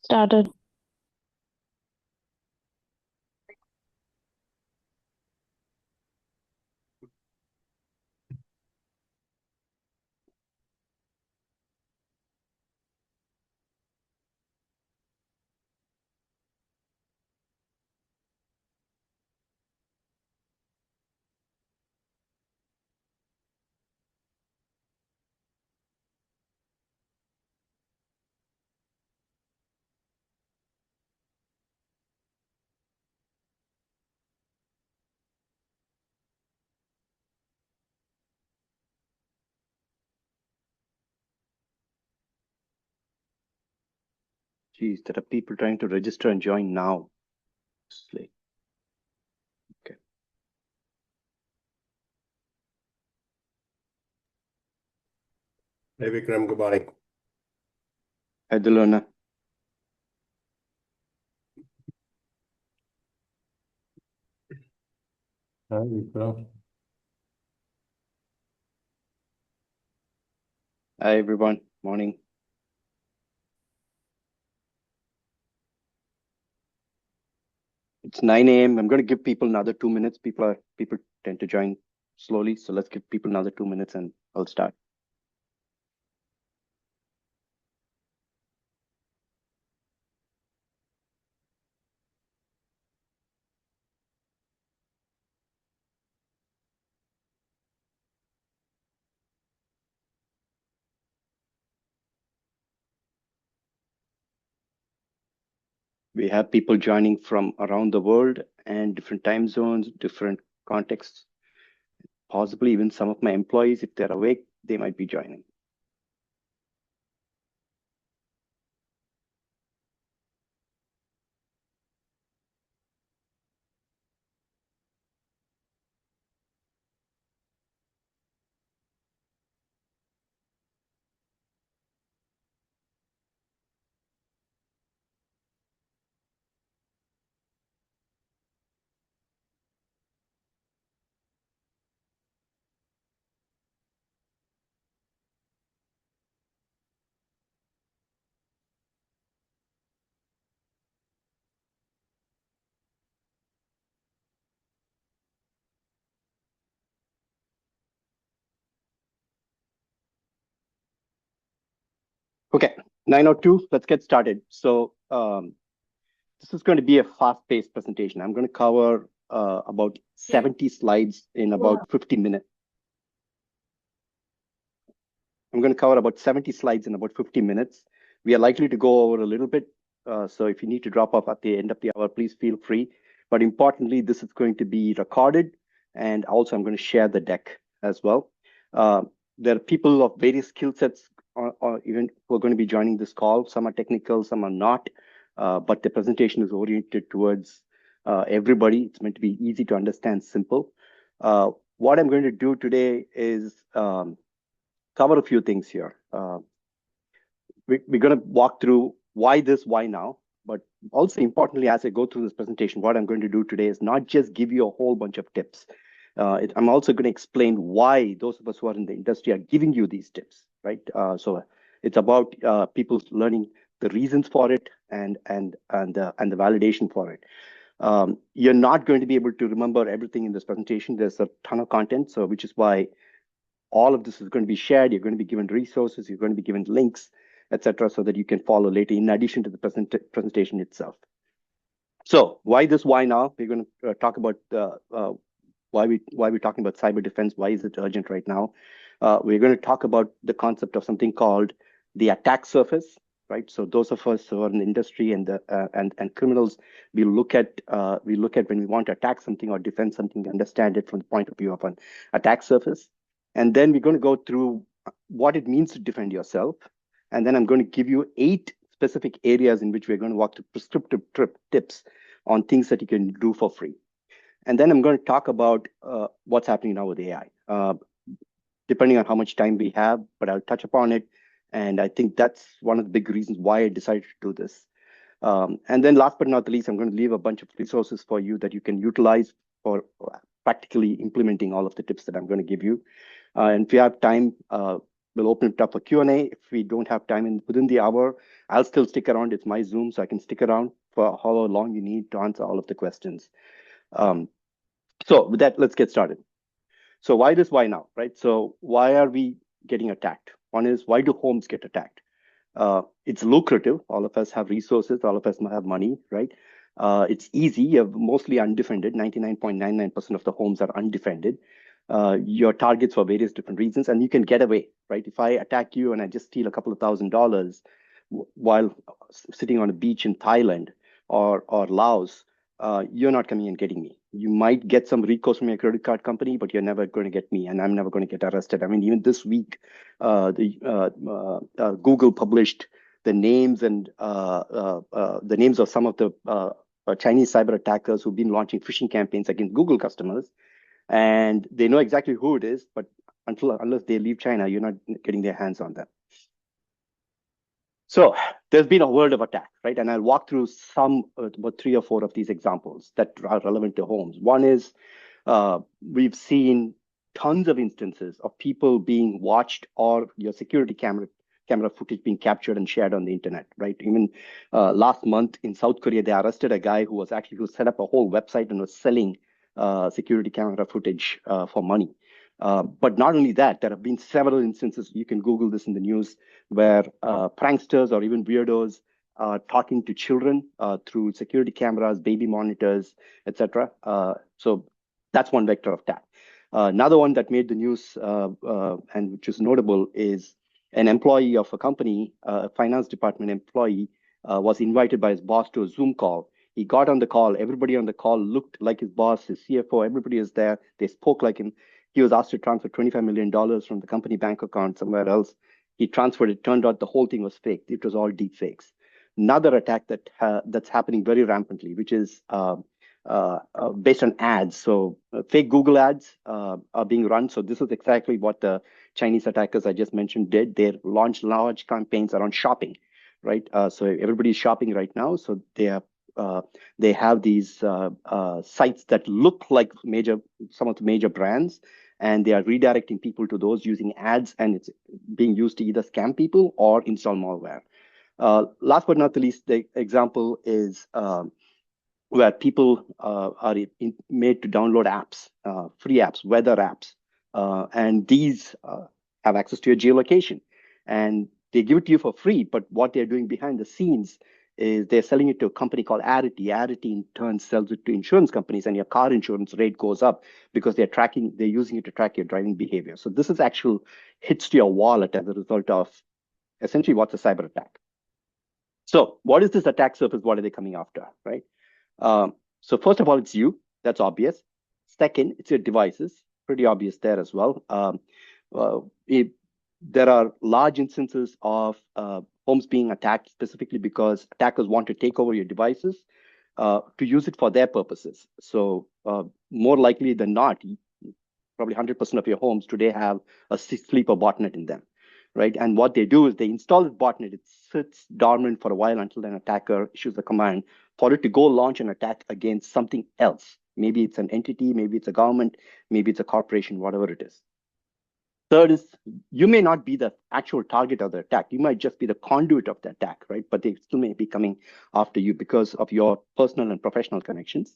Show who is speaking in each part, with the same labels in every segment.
Speaker 1: Started.
Speaker 2: Geez, there are people trying to register and join now. Okay.
Speaker 3: Hey Vikram, good morning.
Speaker 2: Hi, Delona.
Speaker 3: Hi Vikram.
Speaker 2: Hi, everyone. Morning. It's 9 a.m. I'm going to give people another 2 minutes. People tend to join slowly, so let's give people another 2 minutes and I'll start. We have people joining from around the world and different time zones, different contexts. Possibly even some of my employees, if they're awake, they might be joining. Okay, 9:02, let's get started. So this is going to be a fast-paced presentation. I'm going to cover about 70 slides in about 15 minutes. I'm going to cover about 70 slides in about 50 minutes. We are likely to go over a little bit. So if you need to drop off at the end of the hour, please feel free. But importantly, this is going to be recorded. And also I'm going to share the deck as well. There are people of various skill sets or even who are going to be joining this call. Some are technical, some are not. But the presentation is oriented towards everybody. It's meant to be easy to understand, simple. What I'm going to do today is cover a few things here. We're going to walk through why this, why now, but also importantly, as I go through this presentation, what I'm going to do today is not just give you a whole bunch of tips. I'm also going to explain why those of us who are in the industry are giving you these tips, right? So it's about people learning the reasons for it and the validation for it. You're not going to be able to remember everything in this presentation. There's a ton of content, so which is why all of this is going to be shared. You're going to be given resources. You're going to be given links, etc., so that you can follow later in addition to the presentation itself. So why this, why now? We're going to talk about why we're talking about cyber defense. Why is it urgent right now? We're going to talk about the concept of something called the attack surface, right? So those of us who are in the industry and criminals, we look at when we want to attack something or defend something, understand it from the point of view of an attack surface. And then we're going to go through what it means to defend yourself. And then I'm going to give you 8 specific areas in which we're going to walk through prescriptive tips on things that you can do for free. And then I'm going to talk about what's happening now with AI, depending on how much time we have, but I'll touch upon it. And I think that's one of the big reasons why I decided to do this. And then last but not the least, I'm going to leave a bunch of resources for you that you can utilize for practically implementing all of the tips that I'm going to give you. And if you have time, we'll open it up for Q&A. If we don't have time within the hour, I'll still stick around. It's my Zoom, so I can stick around for however long you need to answer all of the questions. So with that, let's get started. So why this, why now, right? So why are we getting attacked? One is, why do homes get attacked? It's lucrative. All of us have resources. All of us have money, right? It's easy. You're mostly undefended. 99.99% of the homes are undefended. Your targets for various different reasons, and you can get away, right? If I attack you and I just steal a couple of $1,000 while sitting on a beach in Thailand or Laos, you're not coming and getting me. You might get some recourse from your credit card company, but you're never going to get me, and I'm never going to get arrested. I mean, even this week, Google published the names and the names of some of the Chinese cyber attackers who've been launching phishing campaigns against Google customers, and they know exactly who it is. But unless they leave China, you're not getting their hands on them. So there's been a world of attack, right? And I'll walk through some, about 3 or 4 of these examples that are relevant to homes. One is we've seen tons of instances of people being watched or your security camera footage being captured and shared on the internet, right? Even last month in South Korea, they arrested a guy who set up a whole website and was selling security camera footage for money. But not only that, there have been several instances, you can Google this in the news, where pranksters or even weirdos are talking to children through security cameras, baby monitors, etc. So that's one vector of attack. Another one that made the news and which is notable is an employee of a company, a finance department employee, was invited by his boss to a Zoom call. He got on the call. Everybody on the call looked like his boss, his CFO. Everybody is there. They spoke like him. He was asked to transfer $25 million from the company bank account somewhere else. He transferred it. Turned out the whole thing was fake. It was all deep fakes. Another attack that's happening very rampantly, which is based on ads. So fake Google ads are being run. So this is exactly what the Chinese attackers I just mentioned did. They launched large campaigns around shopping, right? So everybody's shopping right now. So they have these sites that look like some of the major brands, and they are redirecting people to those using ads, and it's being used to either scam people or install malware. Last but not the least, the example is where people are made to download apps, free apps, weather apps, and these have access to your geolocation, and they give it to you for free. But what they're doing behind the scenes is they're selling it to a company called Arity. Arity in turn sells it to insurance companies, and your car insurance rate goes up because they're using it to track your driving behavior. So this is actual hits to your wallet as a result of essentially what's a cyber attack. So what is this attack surface? What are they coming after, right? So first of all, it's you. That's obvious. Second, it's your devices. Pretty obvious there as well. There are large instances of homes being attacked specifically because attackers want to take over your devices to use it for their purposes. So more likely than not, probably 100% of your homes today have a sleeper botnet in them, right? And what they do is they install this botnet. It sits dormant for a while until an attacker issues a command for it to go launch an attack against something else. Maybe it's an entity, maybe it's a government, maybe it's a corporation, whatever it is. Third is you may not be the actual target of the attack. You might just be the conduit of the attack, right? But they still may be coming after you because of your personal and professional connections.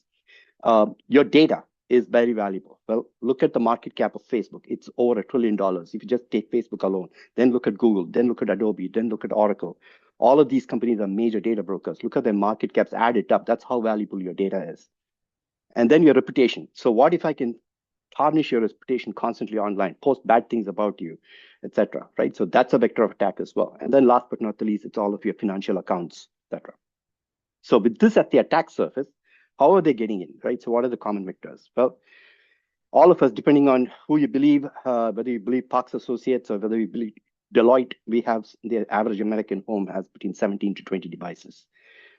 Speaker 2: Your data is very valuable. Well, look at the market cap of Facebook. It's over $1 trillion. If you just take Facebook alone, then look at Google, then look at Adobe, then look at Oracle. All of these companies are major data brokers. Look at their market caps, add it up. That's how valuable your data is. And then your reputation. So what if I can tarnish your reputation constantly online, post bad things about you, etc. Right? So that's a vector of attack as well. And then last but not the least, it's all of your financial accounts, etc. So with this at the attack surface, how are they getting in, right? So what are the common vectors? Well, all of us, depending on who you believe, whether you believe Parks Associates or whether you believe Deloitte, we have the average American home has between 17 to 20 devices.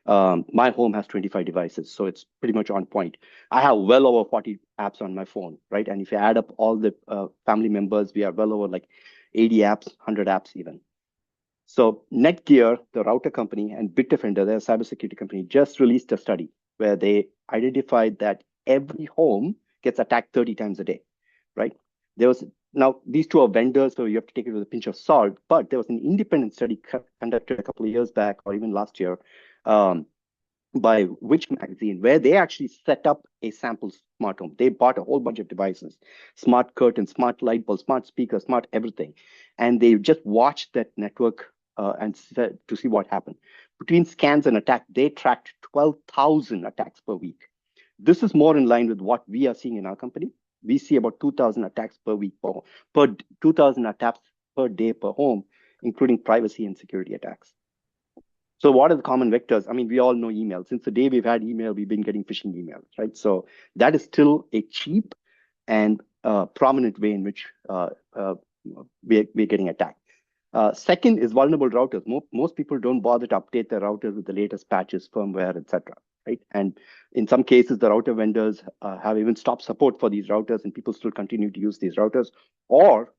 Speaker 2: My home has 25 devices, so it's pretty much on point. I have well over 40 apps on my phone, right? And if you add up all the family members, we are well over like 80 apps, 100 apps even. So Netgear, the router company, and Bitdefender, their cybersecurity company, just released a study where they identified that every home gets attacked 30 times a day, right? There was Now, these two are vendors, so you have to take it with a pinch of salt. But there was an independent study conducted a couple of years back, or even last year, um, by Which magazine, where they actually set up a sample smart home. They bought a whole bunch of devices, smart curtains, smart light bulbs, smart speakers, smart everything. And they just watched that network and said to see what happened. Between scans and attack, they tracked 12,000 attacks per week. This is more in line with what we are seeing in our company. We see about 2,000 attacks per week, per 2,000 attacks per day per home, including privacy and security attacks. So what are the common vectors? I mean, we all know email. Since the day we've had email, we've been getting phishing emails, right? So that is still a cheap and prominent way in which we're getting attacked. Second is vulnerable routers. Most people don't bother to update their routers with the latest patches, firmware, etc. Right? And in some cases, the router vendors have even stopped support for these routers, and people still continue to use these routers. Or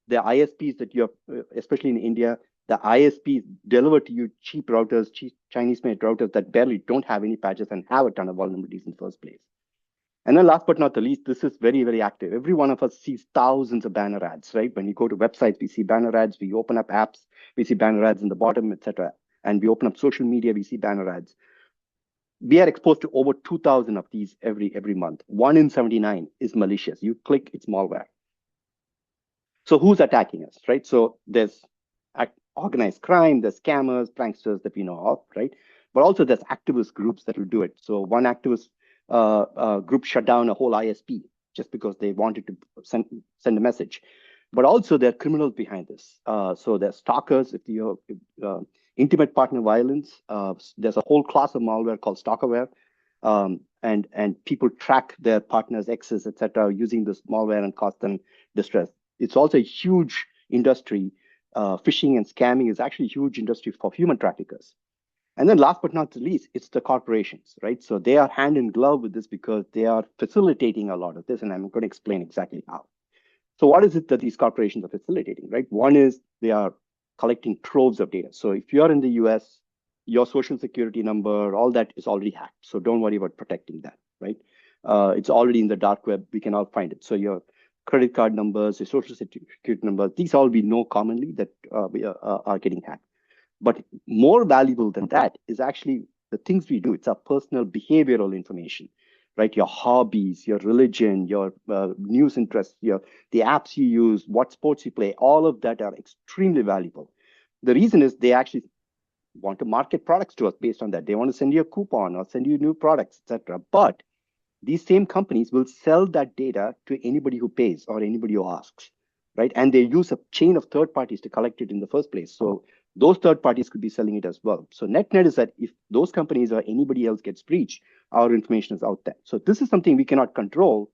Speaker 2: the ISPs that you have, especially in India, the ISPs deliver to you cheap routers, cheap Chinese-made routers that barely don't have any patches and have a ton of vulnerabilities in the first place. And then last but not the least, this is very, very active. Every one of us sees thousands of banner ads, right? When we go to websites, we see banner ads, we open up apps, we see banner ads in the bottom, etc. And we open up social media, we see banner ads. We are exposed to over 2,000 of these every month. 1 in 79 is malicious. You click, it's malware. So who's attacking us, right? So there's organized crime, there's scammers, pranksters that we know of, right? But also there's activist groups that will do it. So one activist group shut down a whole ISP just because they wanted to send a message. But also there are criminals behind this. So there's stalkers. If you're intimate partner violence, there's a whole class of malware called stalkerware. And people track their partners, exes, etc., using this malware and cause them distress. It's also a huge industry. Phishing and scamming is actually a huge industry for human traffickers. And then last but not least, it's the corporations, right? So they are hand in glove with this because they are facilitating a lot of this, and I'm going to explain exactly how. So what is it that these corporations are facilitating, right? One is they are collecting troves of data. So if you're in the US, your social security number, all that is already hacked. So don't worry about protecting that, right? It's already in the dark web. We can all find it. So your credit card numbers, your social security numbers, these all we know commonly that are getting hacked. But more valuable than that is actually the things we do. It's our personal behavioral information, right? Your hobbies, your religion, your news interests, the apps you use, what sports you play, all of that are extremely valuable. The reason is they actually want to market products to us based on that. They want to send you a coupon or send you new products, etc. But these same companies will sell that data to anybody who pays or anybody who asks, right? And they use a chain of third parties to collect it in the first place. So those third parties could be selling it as well. So net is that if those companies or anybody else gets breached, our information is out there. So this is something we cannot control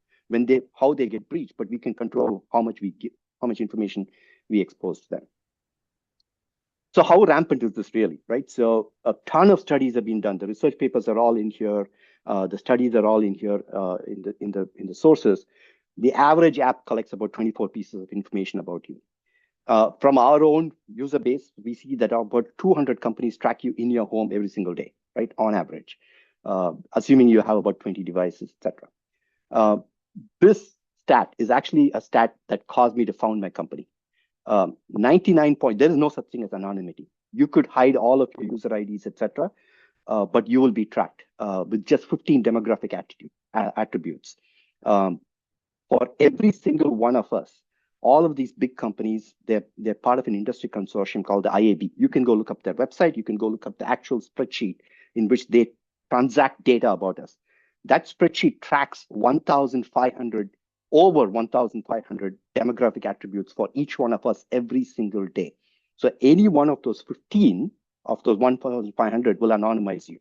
Speaker 2: how they get breached, but we can control how much information we expose to them. So how rampant is this really, right? So a ton of studies have been done. The research papers are all in here. The studies are all in here in the sources. The average app collects about 24 pieces of information about you. From our own user base, we see that about 200 companies track you in your home every single day, right? On average, assuming you have about 20 devices, etc. This stat is actually a stat that caused me to found my company. 99 point, there is no such thing as anonymity. You could hide all of your user IDs, etc., but you will be tracked with just 15 demographic attributes. For every single one of us, all of these big companies, they're part of an industry consortium called the IAB. You can go look up their website. You can go look up the actual spreadsheet in which they transact data about us. That spreadsheet tracks over 1,500 demographic attributes for each one of us every single day. So any one of those 15 of those 1,500 will anonymize you,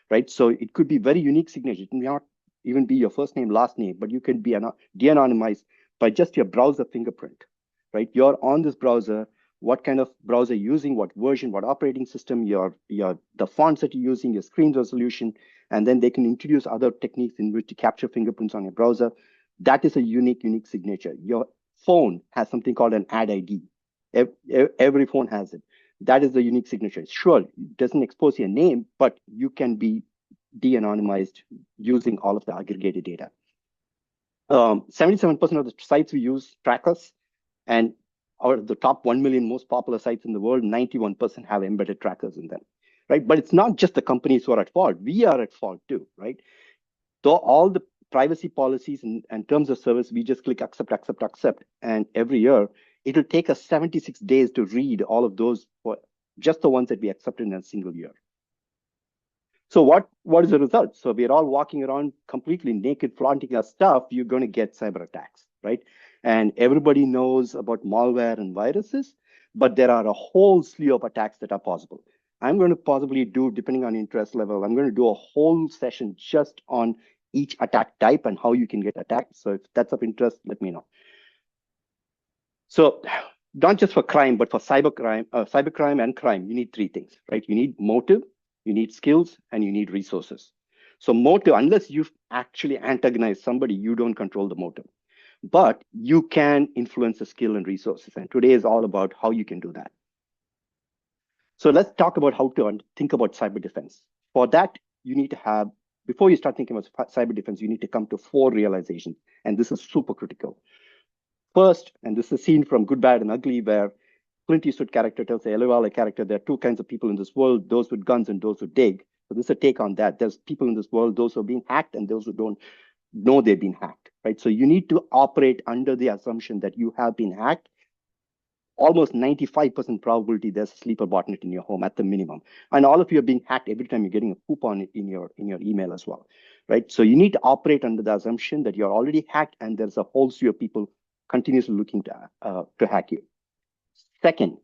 Speaker 2: right? So it could be very unique signature. It may not even be your first name, last name, but you can be de-anonymized by just your browser fingerprint, right? You're on this browser, what kind of browser you're using, what version, what operating system, the fonts that you're using, your screen resolution, and then they can introduce other techniques in which to capture fingerprints on your browser. That is a unique signature. Your phone has something called an ad ID. Every phone has it. That is the unique signature. Sure, it doesn't expose your name, but you can be de-anonymized using all of the aggregated data. 77% of the sites we use track us. And out of the top 1 million most popular sites in the world, 91% have embedded trackers in them, right? But it's not just the companies who are at fault. We are at fault too, right? So all the privacy policies and terms of service, we just click accept, accept, accept. And every year, it'll take us 76 days to read all of those for just the ones that we accepted in a single year. So what is the result? So we're all walking around completely naked, flaunting our stuff. You're going to get cyber attacks, right? And everybody knows about malware and viruses, but there are a whole slew of attacks that are possible. I'm going to possibly do, depending on interest level, I'm going to do a whole session just on each attack type and how you can get attacked. So if that's of interest, let me know. So not just for crime, but for cybercrime and crime, you need three things, right? You need motive, you need skills, and you need resources. So motive, unless you've actually antagonized somebody, you don't control the motive. But you can influence the skill and resources. And today is all about how you can do that. So let's talk about how to think about cyber defense. For that, you need to have, before you start thinking about cyber defense, you need to come to 4 realizations. And this is super critical. First, and this is seen from Good, Bad, and Ugly, where Clint Eastwood character tells the Elevale character, there are 2 kinds of people in this world, those with guns and those who dig. So this is a take on that. There's people in this world, those who are being hacked and those who don't know they've been hacked, right? So you need to operate under the assumption that you have been hacked. Almost 95% probability there's a sleeper botnet in your home at the minimum. And all of you are being hacked every time you're getting a coupon in your email as well, right? So you need to operate under the assumption that you're already hacked and there's a whole slew of people continuously looking to hack you. Second,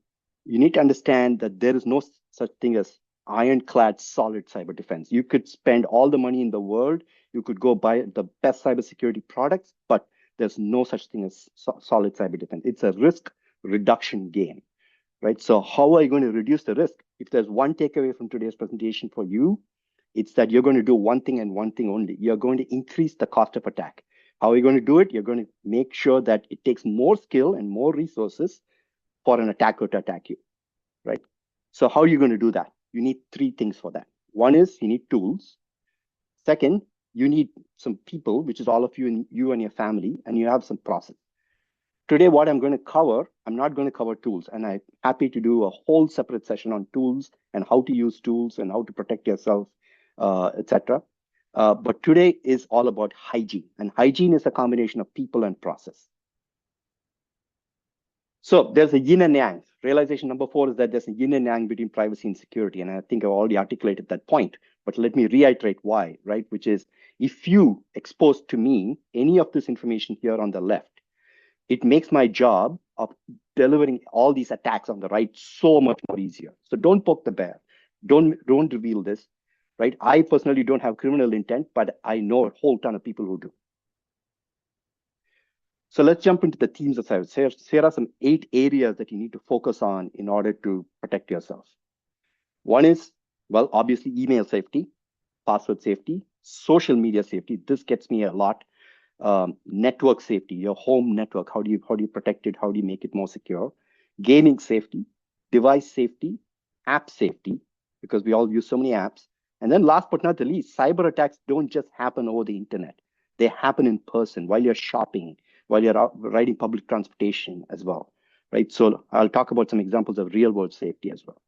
Speaker 2: you need to understand that there is no such thing as ironclad solid cyber defense. You could spend all the money in the world, you could go buy the best cybersecurity products, but there's no such thing as solid cyber defense. It's a risk reduction game, right? So how are you going to reduce the risk? If there's one takeaway from today's presentation for you, it's that you're going to do one thing and one thing only. You're going to increase the cost of attack. How are you going to do it? You're going to make sure that it takes more skill and more resources for an attacker to attack you, right? So how are you going to do that? You need 3 things for that. One is you need tools. Second, you need some people, which is all of you and your family, and you have some process. Today, what I'm going to cover, I'm not going to cover tools, and I'm happy to do a whole separate session on tools and how to use tools and how to protect yourself, etc. But today is all about hygiene, and hygiene is a combination of people and process. So there's a yin and yang. Realization number 4 is that there's a yin and yang between privacy and security, and I think I've already articulated that point. But let me reiterate why, right? Which is, if you expose to me any of this information here on the left, it makes my job of delivering all these attacks on the right so much more easier. So don't poke the bear. Don't reveal this, right? I personally don't have criminal intent, but I know a whole ton of people who do. So let's jump into the themes of cyber. Here are some 8 areas that you need to focus on in order to protect yourself. One is, well, obviously email safety, password safety, social media safety. This gets me a lot. Network safety, your home network. How do you protect it? How do you make it more secure? Gaming safety, device safety, app safety, because we all use so many apps. And then last but not the least, cyber attacks don't just happen over the internet. They happen in person while you're shopping, while you're out riding public transportation as well, right? So I'll talk about some examples of real world safety as well.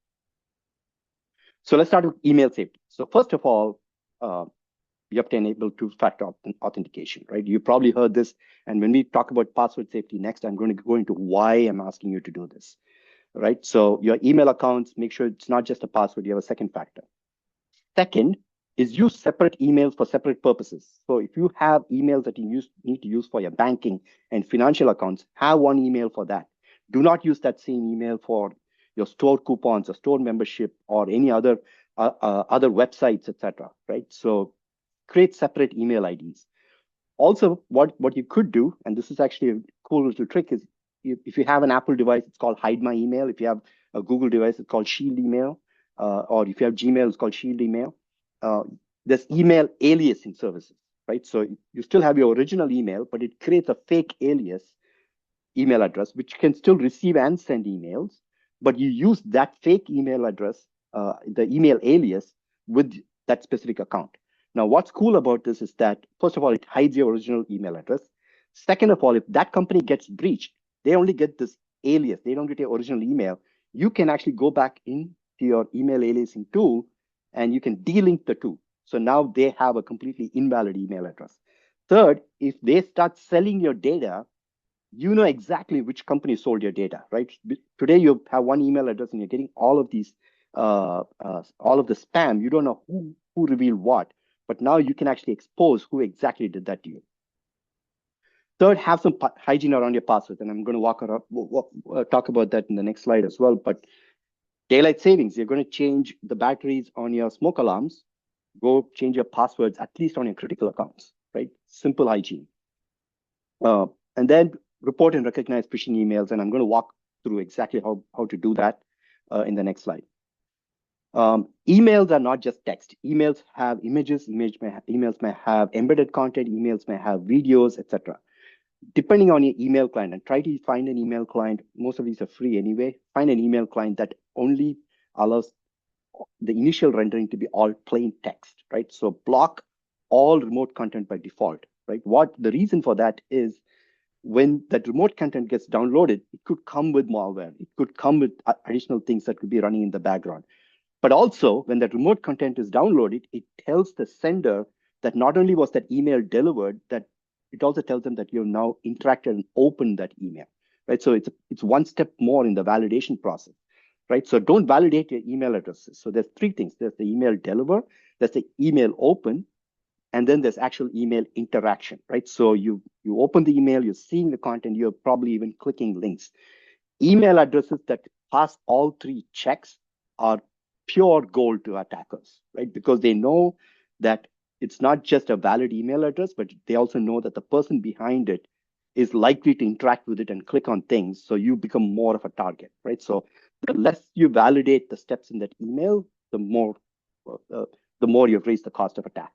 Speaker 2: So let's start with email safety. So first of all, you have to enable 2-factor authentication, right? You probably heard this. And when we talk about password safety next, I'm going to go into why I'm asking you to do this, right? So your email accounts, make sure it's not just a password, you have a 2nd factor. Second is use separate emails for separate purposes. So if you have emails that you need to use for your banking and financial accounts, have one email for that. Do not use that same email for your store coupons or store membership or any other websites, etc. Right? So create separate email IDs. Also, what you could do, and this is actually a cool little trick, is if you have an Apple device, it's called Hide My Email. If you have a Google device, it's called Shield Email. Or if you have Gmail, it's called Shield Email. There's email aliasing services, right? So you still have your original email, but it creates a fake alias email address, which can still receive and send emails, but you use that fake email address, the email alias, with that specific account. Now, what's cool about this is that, first of all, it hides your original email address. Second of all, if that company gets breached, They only get this alias. They don't get your original email. You can actually go back into your email aliasing tool and you can delink the two. So now they have a completely invalid email address. Third, if they start selling your data, you know exactly which company sold your data, right? Today you have one email address and you're getting all of these, all of the spam. You don't know who revealed what, but now you can actually expose who exactly did that to you. Third, have some hygiene around your passwords, and I'm going to talk about that in the next slide as well. But daylight savings, you're going to change the batteries on your smoke alarms. Go change your passwords, at least on your critical accounts, right? Simple hygiene. And then report and recognize phishing emails, and I'm going to walk through exactly how to do that in the next slide. Emails are not just text. Emails have images. Emails may have embedded content. Emails may have videos, etc. Depending on your email client, and try to find an email client. Most of these are free anyway. Find an email client that only allows the initial rendering to be all plain text, right? So block all remote content by default, right? What the reason for that is, when that remote content gets downloaded, it could come with malware. It could come with additional things that could be running in the background. But also, when that remote content is downloaded, it tells the sender that not only was that email delivered, that it also tells them that you've now interacted and opened that email, right? So it's one step more in the validation process, right? So don't validate your email addresses. So there's three things. There's the email deliver, there's the email open, and then there's actual email interaction, right? So you open the email, you're seeing the content, you're probably even clicking links. Email addresses that pass all three checks are pure gold to attackers, right? Because they know that it's not just a valid email address, but they also know that the person behind it is likely to interact with it and click on things. So you become more of a target, right? So the less you validate the steps in that email, the more you've raised the cost of attack.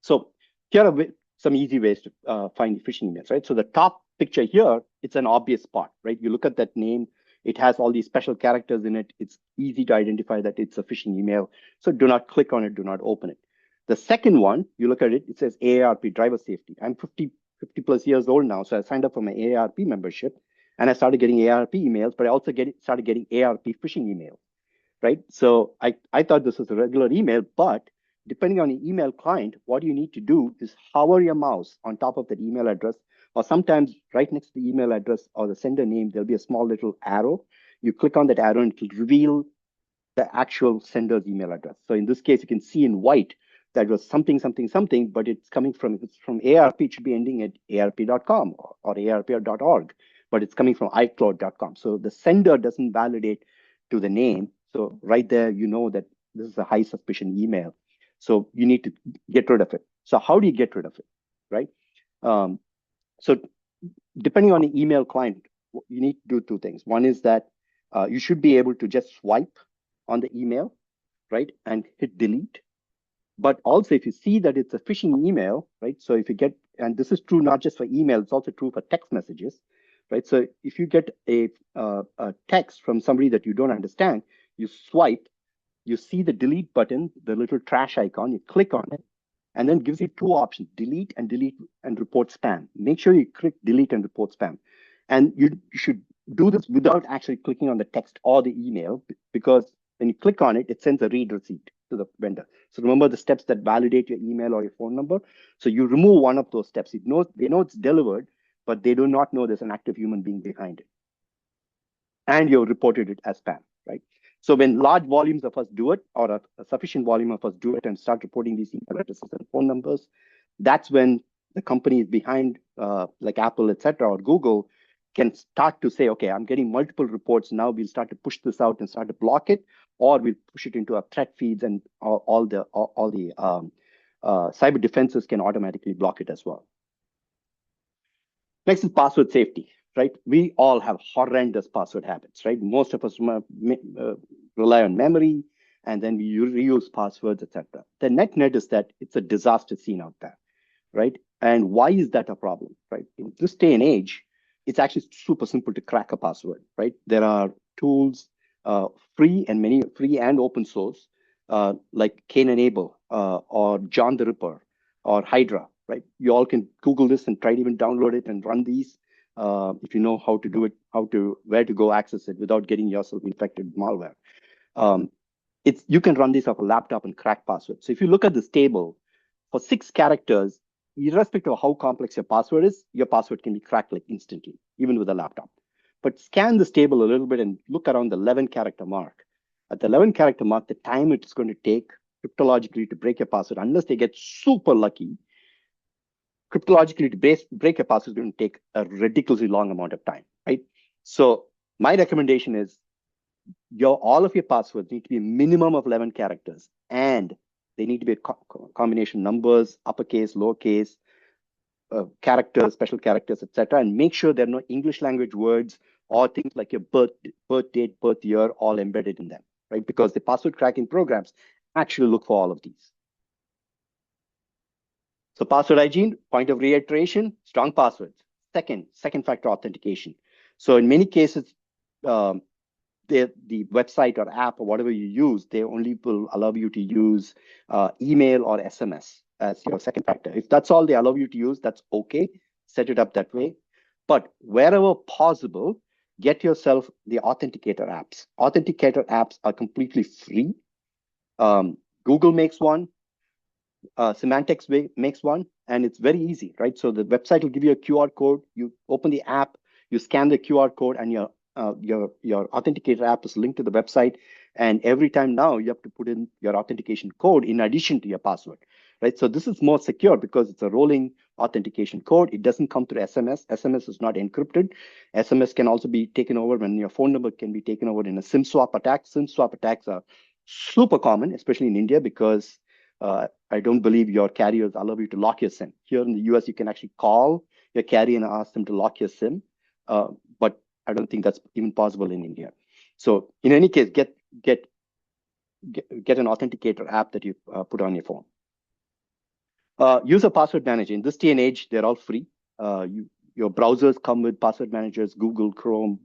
Speaker 2: So here are some easy ways to find phishing emails, right? So the top picture here, it's an obvious spot, right? You look at that name, it has all these special characters in it. It's easy to identify that it's a phishing email. So do not click on it, do not open it. The second one, you look at it, it says AARP driver safety. I'm 50 plus years old now, so I signed up for my AARP membership and I started getting AARP emails, but I also started getting AARP phishing emails, right? So I thought this was a regular email, but depending on the email client, what you need to do is hover your mouse on top of that email address, or sometimes right next to the email address or the sender name, there'll be a small little arrow. You click on that arrow and it will reveal the actual sender's email address. So in this case, you can see in white that was something, something, something, but it's coming from, if it's from ARP, it should be ending at arp.com or arp.org, but it's coming from iCloud.com. So the sender doesn't validate to the name. So right there, you know that this is a high suspicion email. So you need to get rid of it. So how do you get rid of it, right? So depending on the email client, you need to do two things. One is that you should be able to just swipe on the email, right, and hit delete. But also, if you see that it's a phishing email, right? So if you get, and this is true not just for email, it's also true for text messages, right? So if you get a text from somebody that you don't understand, you swipe, you see the delete button, the little trash icon, you click on it, and then gives you two options: delete and report spam. Make sure you click delete and report spam. And you should do this without actually clicking on the text or the email, because when you click on it, it sends a read receipt to the vendor. So remember the steps that validate your email or your phone number. So you remove one of those steps. They know it's delivered, but they do not know there's an active human being behind it. And you've reported it as spam, right? So when large volumes of us do it, or a sufficient volume of us do it and start reporting these email addresses and phone numbers, that's when the companies behind, like Apple, et cetera, or Google, can start to say, okay, I'm getting multiple reports. Now we'll start to push this out and start to block it, or we'll push it into our threat feeds, and all the cyber defenses can automatically block it as well. Next is password safety, right? We all have horrendous password habits, right? Most of us rely on memory, and then we reuse passwords, etc. The net is that it's a disaster scene out there, right? And why is that a problem, right? In this day and age, it's actually super simple to crack a password, right? There are tools, free and open source, like Cain and Abel, or John the Ripper, or Hydra, right? You all can Google this and try to even download it and run these. if you know how to do it, where to go access it without getting yourself infected with malware. Um, you can run this off a laptop and crack passwords. So if you look at this table, for 6 characters, irrespective of how complex your password is, your password can be cracked like instantly, even with a laptop. But scan this table a little bit and look around the 11-character mark. At the 11-character mark, the time it's going to take cryptologically to break your password, unless they get super lucky, cryptologically to break your password is going to take a ridiculously long amount of time, right? So my recommendation is all of your passwords need to be a minimum of 11 characters, and they need to be a combination numbers, uppercase, lowercase, characters, special characters, etc. And make sure there are no English language words or things like your birth date, birth year, all embedded in them, right? Because the password cracking programs actually look for all of these. So password hygiene, point of reiteration, strong passwords. Second factor authentication. So in many cases, um, the website or app or whatever you use, they only will allow you to use email or SMS as your second factor. If that's all they allow you to use, that's okay. Set it up that way. But wherever possible, get yourself the authenticator apps. Authenticator apps are completely free. Google makes one. Semantics makes one, and it's very easy, right? So the website will give you a QR code. You open the app, you scan the QR code, and your authenticator app is linked to the website. And every time now you have to put in your authentication code in addition to your password, right? So this is more secure because it's a rolling authentication code. It doesn't come through SMS. SMS is not encrypted. SMS can also be taken over when your phone number can be taken over in a SIM swap attack. SIM swap attacks are super common, especially in India, because I don't believe your carriers allow you to lock your SIM. Here in the US, you can actually call your carrier and ask them to lock your SIM, but I don't think that's even possible in India. So in any case, get an authenticator app that you put on your phone. Use a password manager. In this day and age, they're all free. Your browsers come with password managers. Google, Chrome,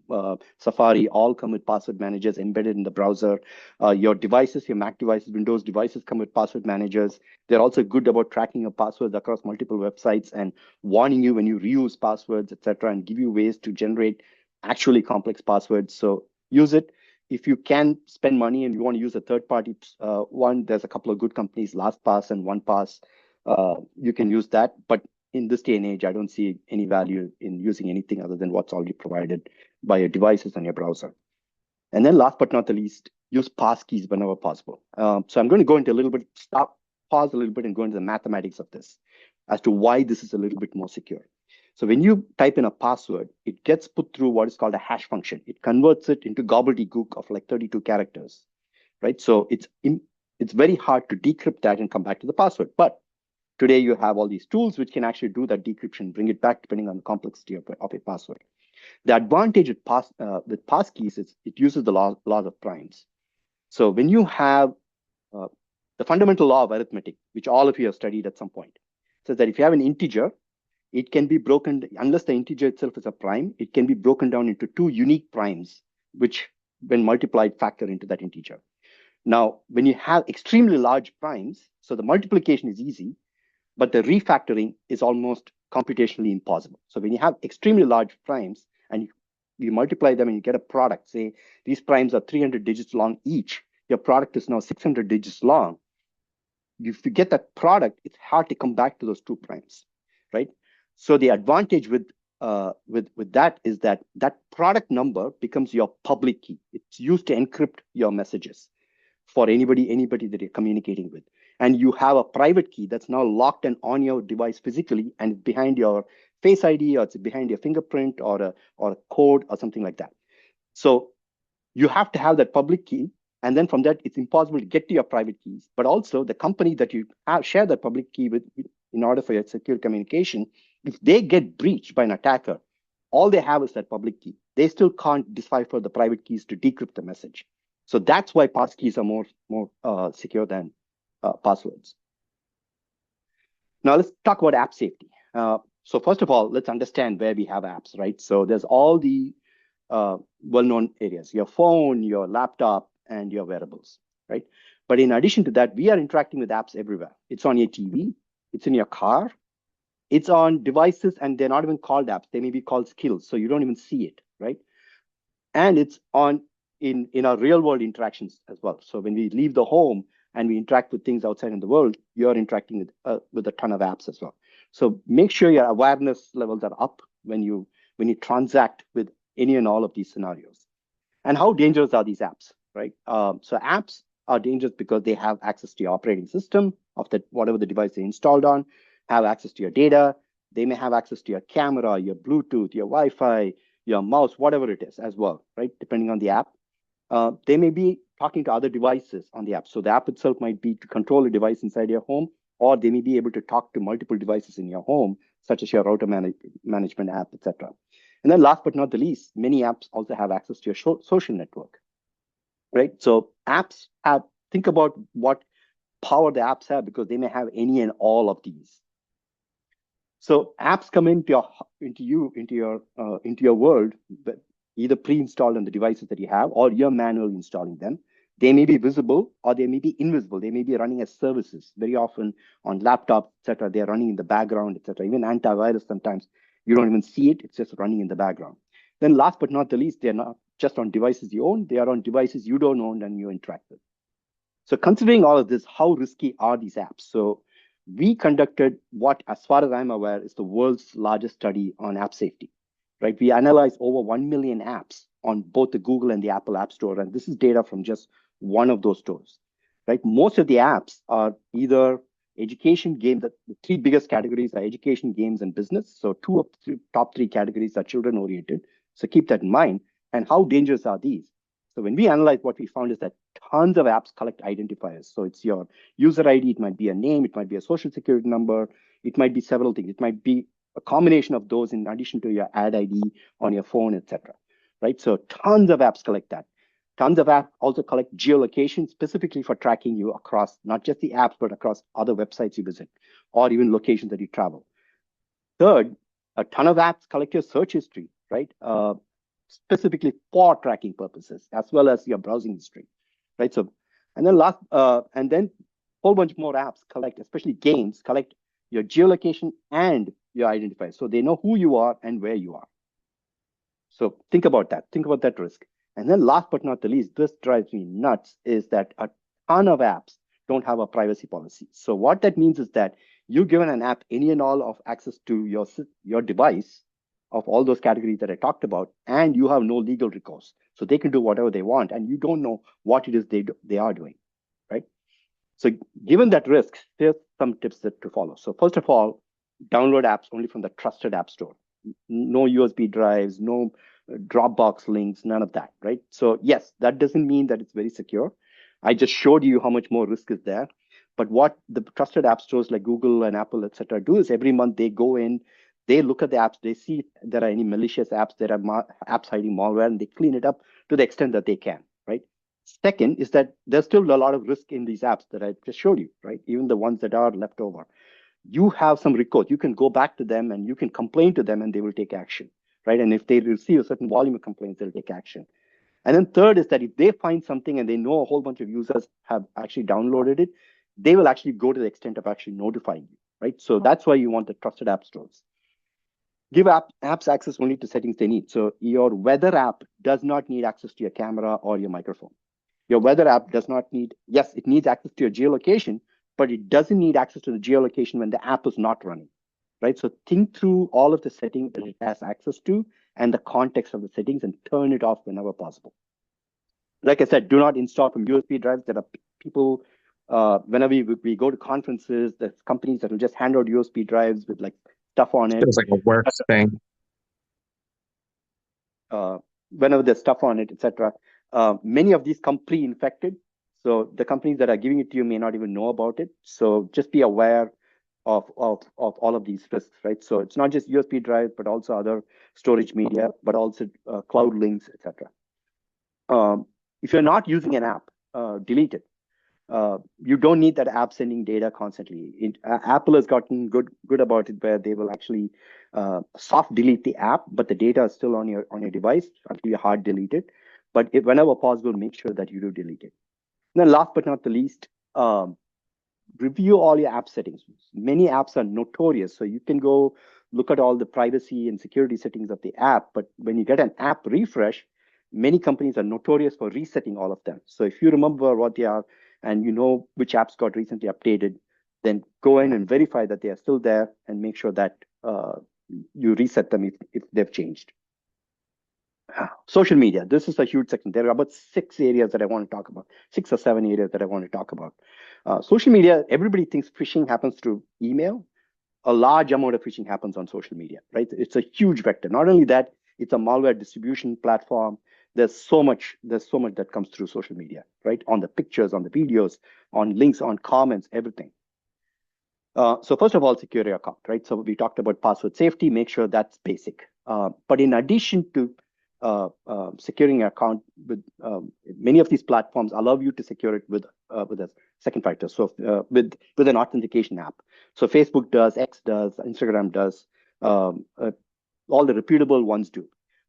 Speaker 2: Safari all come with password managers embedded in the browser. Your devices, your Mac devices, Windows devices come with password managers. They're also good about tracking your passwords across multiple websites and warning you when you reuse passwords, etc., and give you ways to generate actually complex passwords. So use it. If you can spend money and you want to use a third-party one, there's a couple of good companies, LastPass and OnePass. You can use that, but in this day and age, I don't see any value in using anything other than what's already provided by your devices and your browser. And then last but not the least, use passkeys whenever possible. So I'm going to go into a little bit, pause a little bit and go into the mathematics of this as to why this is a little bit more secure. So when you type in a password, it gets put through what is called a hash function. It converts it into gobbledygook of like 32 characters, right? So it's very hard to decrypt that and come back to the password. But today, you have all these tools which can actually do that decryption, bring it back depending on the complexity of a password. The advantage with passkeys is it uses the laws of primes. So when you have the fundamental law of arithmetic, which all of you have studied at some point, says that if you have an integer, it can be broken, unless the integer itself is a prime, it can be broken down into 2 unique primes, which when multiplied factor into that integer. Now, when you have extremely large primes, so the multiplication is easy, but the refactoring is almost computationally impossible. So when you have extremely large primes and you multiply them and you get a product, say these primes are 300 digits long each, your product is now 600 digits long. If you get that product, it's hard to come back to those 2 primes, right? So the advantage with that is that product number becomes your public key. It's used to encrypt your messages for anybody that you're communicating with. And you have a private key that's now locked and on your device physically and behind your Face ID, or it's behind your fingerprint or a code or something like that. So you have to have that public key. And then from that, it's impossible to get to your private keys. But also the company that you share that public key with in order for your secure communication, if they get breached by an attacker, all they have is that public key. They still can't decipher the private keys to decrypt the message. So that's why passkeys are more secure than passwords. Now let's talk about app safety. So first of all, let's understand where we have apps, right? So there's all the well-known areas, your phone, your laptop, and your wearables, right? But in addition to that, we are interacting with apps everywhere. It's on your TV, it's in your car, It's on devices, and they're not even called apps. They may be called skills, so you don't even see it, right? And it's on in our real world interactions as well. So when we leave the home and we interact with things outside in the world, you're interacting with a ton of apps as well. So make sure your awareness levels are up when you transact with any and all of these scenarios. And how dangerous are these apps, right? So apps are dangerous because they have access to your operating system of that whatever the device they installed on, have access to your data. They may have access to your camera, your Bluetooth, your Wi-Fi, your mouse, whatever it is as well, right? Depending on the app. They may be talking to other devices on the app. So the app itself might be to control a device inside your home, or they may be able to talk to multiple devices in your home, such as your management app, etc. And then last but not the least, many apps also have access to your social network, right? So apps have, think about what power the apps have because they may have any and all of these. So apps come into your world, but either pre-installed on the devices that you have, or you're manually installing them. They may be visible or they may be invisible. They may be running as services. Very often on laptops, etc., they're running in the background, etc. Even antivirus sometimes you don't even see it; it's just running in the background. Then, last but not the least, they're not just on devices you own; they are on devices you don't own and you interact with. So considering all of this, how risky are these apps? So we conducted what, as far as I'm aware, is the world's largest study on app safety, right? We analyzed over 1 million apps on both the Google and the Apple App Store. And this is data from just one of those stores, right? Most of the apps are either education games. The three biggest categories are education, games, and business. So two of the top three categories are children oriented. So keep that in mind. And how dangerous are these? So when we analyze, what we found is that tons of apps collect identifiers. So it's your user ID, it might be a name, it might be a social security number, it might be several things. It might be a combination of those in addition to your ad ID on your phone, etc. Right? So tons of apps collect that. Tons of apps also collect geolocation specifically for tracking you across not just the apps, but across other websites you visit or even locations that you travel. Third, a ton of apps collect your search history, right? Specifically for tracking purposes, as well as your browsing history, right? So, and then a whole bunch more apps collect, especially games, collect your geolocation and your identifier. So they know who you are and where you are. So think about that. Think about that risk. And then last but not the least, this drives me nuts, is that a ton of apps don't have a privacy policy. So what that means is that you've given an app any and all of access to your device of all those categories that I talked about, and you have no legal recourse. So they can do whatever they want, and you don't know what it is they are doing, right? So given that risk, here's some tips to follow. So first of all, download apps only from the trusted app store. No USB drives, no Dropbox links, none of that, right? So yes, that doesn't mean that it's very secure. I just showed you how much more risk is there. But what the trusted app stores like Google and Apple, etc., do is every month they go in, they look at the apps, they see if there are any malicious apps, there are apps hiding malware, and they clean it up to the extent that they can, right? Second is that there's still a lot of risk in these apps that I just showed you, right? Even the ones that are left over. You have some recourse. You can go back to them and you can complain to them and they will take action, right? And if they receive a certain volume of complaints, they'll take action. And then third is that if they find something and they know a whole bunch of users have actually downloaded it, they will actually go to the extent of actually notifying you, right? So that's why you want the trusted app stores. Give apps access only to settings they need. So your weather app does not need access to your camera or your microphone. Your weather app does not need, yes, it needs access to your geolocation, but it doesn't need access to the geolocation when the app is not running, right? So think through all of the settings that it has access to and the context of the settings and turn it off whenever possible. Like I said, do not install from USB drives. There are people, whenever we go to conferences, there's companies that will just hand out USB drives with like stuff on it.
Speaker 1: Feels like a work thing.
Speaker 2: Whenever there's stuff on it, etc. Many of these come pre-infected. So the companies that are giving it to you may not even know about it. So just be aware of all of these risks, right? So it's not just USB drives, but also other storage media, but also cloud links, etc. If you're not using an app, delete it. You don't need that app sending data constantly. Apple has gotten good about it, where they will actually soft delete the app, but the data is still on your device until you hard delete it. But whenever possible, make sure that you do delete it. And then last but not the least, review all your app settings. Many apps are notorious, so you can go look at all the privacy and security settings of the app. But when you get an app refresh, many companies are notorious for resetting all of them. So if you remember what they are and you know which apps got recently updated, then go in and verify that they are still there and make sure that you reset them if they've changed. Social media. This is a huge section. There are about 6 areas that I want to talk about, 6 or 7 areas that I want to talk about. Social media, everybody thinks phishing happens through email. A large amount of phishing happens on social media, right? It's a huge vector. Not only that, it's a malware distribution platform. There's so much that comes through social media, right? On the pictures, on the videos, on links, on comments, everything. So first of all, secure your account, right? So we talked about password safety, make sure that's basic. But in addition to securing your account with many of these platforms allow you to secure it with a second factor. So with an authentication app. So Facebook does, X does, Instagram does, all the reputable ones do.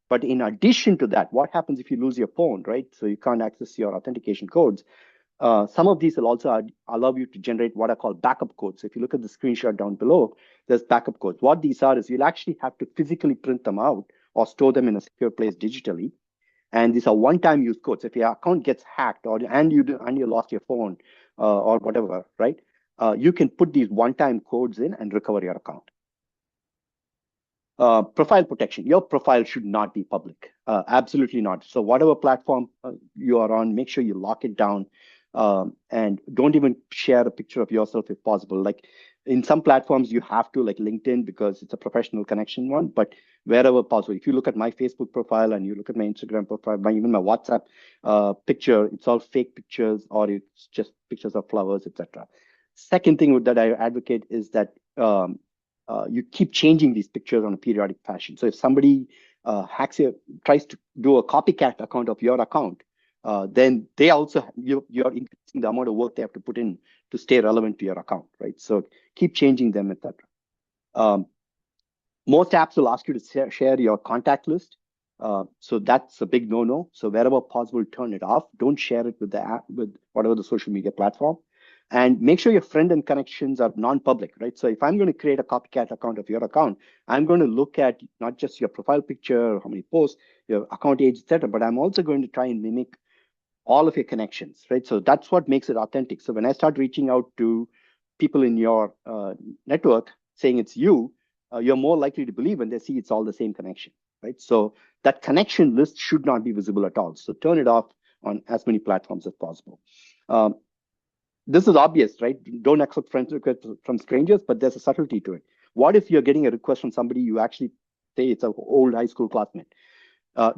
Speaker 2: But in addition to that, what happens if you lose your phone, right? So you can't access your authentication codes. Some of these will also allow you to generate what are called backup codes. So if you look at the screenshot down below, there's backup codes. What these are is you'll actually have to physically print them out or store them in a secure place digitally. And these are one-time use codes. If your account gets hacked and you lost your phone or whatever, right? You can put these one-time codes in and recover your account. Profile protection. Your profile should not be public. Absolutely not. So whatever platform you are on, make sure you lock it down and don't even share a picture of yourself if possible. Like in some platforms, you have to, like LinkedIn, because it's a professional connection one, but wherever possible. If you look at my Facebook profile and you look at my Instagram profile, even my WhatsApp picture, it's all fake pictures or it's just pictures of flowers, etc. Second thing that I advocate is that you keep changing these pictures on a periodic fashion. So if somebody tries to do a copycat account of your account, then they also you're increasing the amount of work they have to put in to stay relevant to your account, right? So keep changing them, etc. Most apps will ask you to share your contact list. So that's a big no-no. So wherever possible, turn it off. Don't share it with the app, with whatever the social media platform. And make sure your friend and connections are non-public, right? So if I'm going to create a copycat account of your account, I'm going to look at not just your profile picture, how many posts, your account age, etc., but I'm also going to try and mimic all of your connections, right? So that's what makes it authentic. So when I start reaching out to people in your network saying it's you, you're more likely to believe when they see it's all the same connection, right? So that connection list should not be visible at all. So turn it off on as many platforms as possible. This is obvious, right? Don't accept friends requests from strangers, but there's a subtlety to it. What if you're getting a request from somebody you actually say it's an old high school classmate?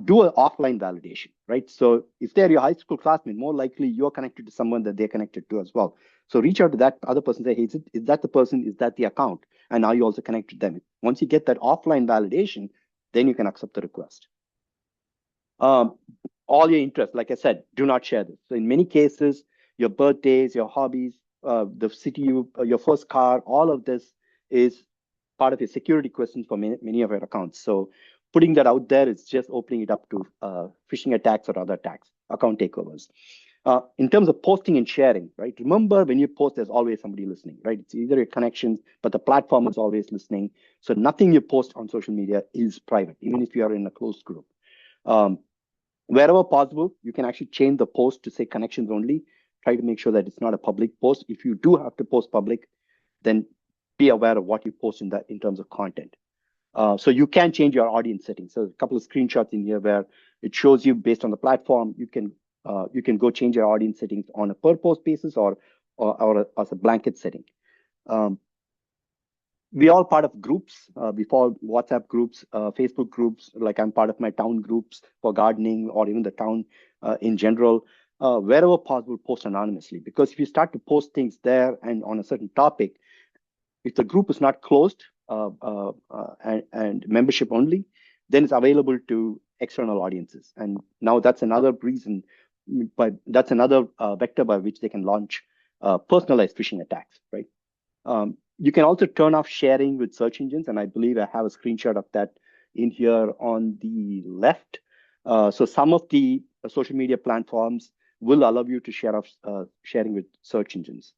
Speaker 2: Do an offline validation, right? So if they're your high school classmate, more likely you're connected to someone that they're connected to as well. So reach out to that other person, say, hey, is that the person? Is that the account? And are you also connected to them? Once you get that offline validation, then you can accept the request. All your interests, like I said, do not share this. So in many cases, your birthdays, your hobbies, the city, your first car, all of this is part of your security questions for many of your accounts. So putting that out there is just opening it up to phishing attacks or other attacks, account takeovers. In terms of posting and sharing, right? Remember, when you post, there's always somebody listening, right? It's either your connections, but the platform is always listening. So nothing you post on social media is private, even if you are in a closed group. Wherever possible, you can actually change the post to say connections only. Try to make sure that it's not a public post. If you do have to post public, then be aware of what you post in terms of content. So you can change your audience settings. So a couple of screenshots in here where it shows you based on the platform, you can go change your audience settings on a per post basis or as a blanket setting. We all part of groups. We follow WhatsApp groups, Facebook groups, like I'm part of my town groups for gardening or even the town in general. Wherever possible, post anonymously, because if you start to post things there and on a certain topic, if the group is not closed and membership only, then it's available to external audiences. And now that's another reason, but that's another vector by which they can launch personalized phishing attacks, right? You can also turn off sharing with search engines, and I believe I have a screenshot of that in here on the left. So some of the social media platforms will allow you to share off sharing with search engines.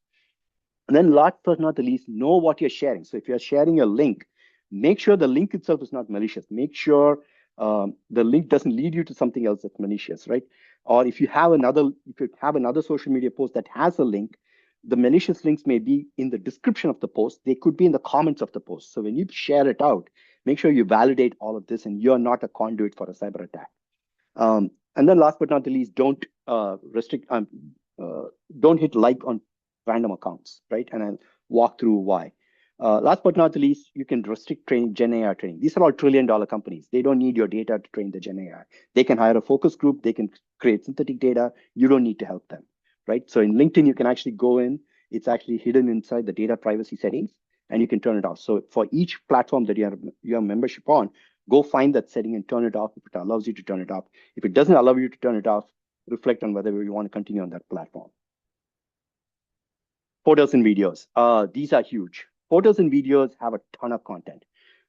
Speaker 2: And then last but not the least, know what you're sharing. So if you're sharing a link, make sure the link itself is not malicious. Make sure the link doesn't lead you to something else that's malicious, right? Or if you have another social media post that has a link, the malicious links may be in the description of the post. They could be in the comments of the post. So when you share it out, make sure you validate all of this and you're not a conduit for a cyber attack. And then last but not the least, uh, don't hit like on random accounts, right? And I'll walk through why. Last but not the least, you can restrict training, Gen AI training. These are all trillion-dollar companies. They don't need your data to train the Gen AI. They can hire a focus group. They can create synthetic data. You don't need to help them, right? So in LinkedIn, you can actually go in. It's actually hidden inside the data privacy settings, and you can turn it off. So for each platform that you have membership on, go find that setting and turn it off if it allows you to turn it off. If it doesn't allow you to turn it off, reflect on whether you want to continue on that platform. Photos and videos. These are huge. Photos and videos have a ton of content,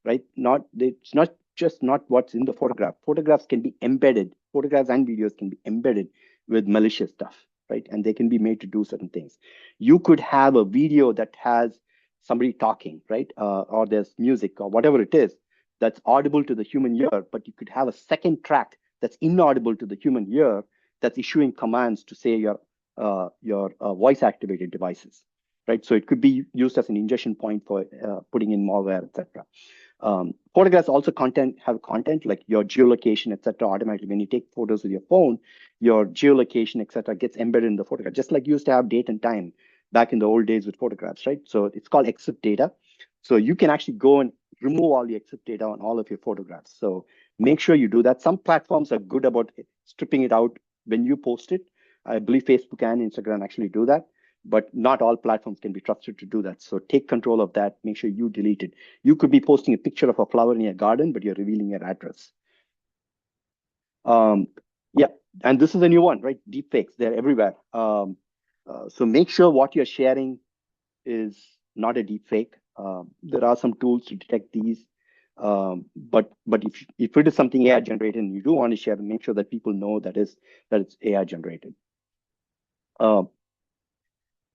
Speaker 2: right? It's not just not what's in the photograph. Photographs and videos can be embedded with malicious stuff, right? And they can be made to do certain things. You could have a video that has somebody talking, right? Or there's music or whatever it is that's audible to the human ear, but you could have a second track that's inaudible to the human ear that's issuing commands to say your voice activated devices, right? So it could be used as an ingestion point for putting in malware, etc. Photographs also have content like your geolocation, etc. Automatically, when you take photos with your phone, your geolocation, etc., gets embedded in the photograph, just like you used to have date and time back in the old days with photographs, right? So it's called exif data. So you can actually go and remove all the exif data on all of your photographs. So make sure you do that. Some platforms are good about stripping it out when you post it. I believe Facebook and Instagram actually do that, but not all platforms can be trusted to do that. So take control of that. Make sure you delete it. You could be posting a picture of a flower in your garden, but you're revealing your address. Um, yeah, and this is a new one, right? Deepfakes, they're everywhere. So make sure what you're sharing is not a deepfake. There are some tools to detect these. But if it is something AI generated and you do want to share, make sure that people know that it's AI generated. Uh,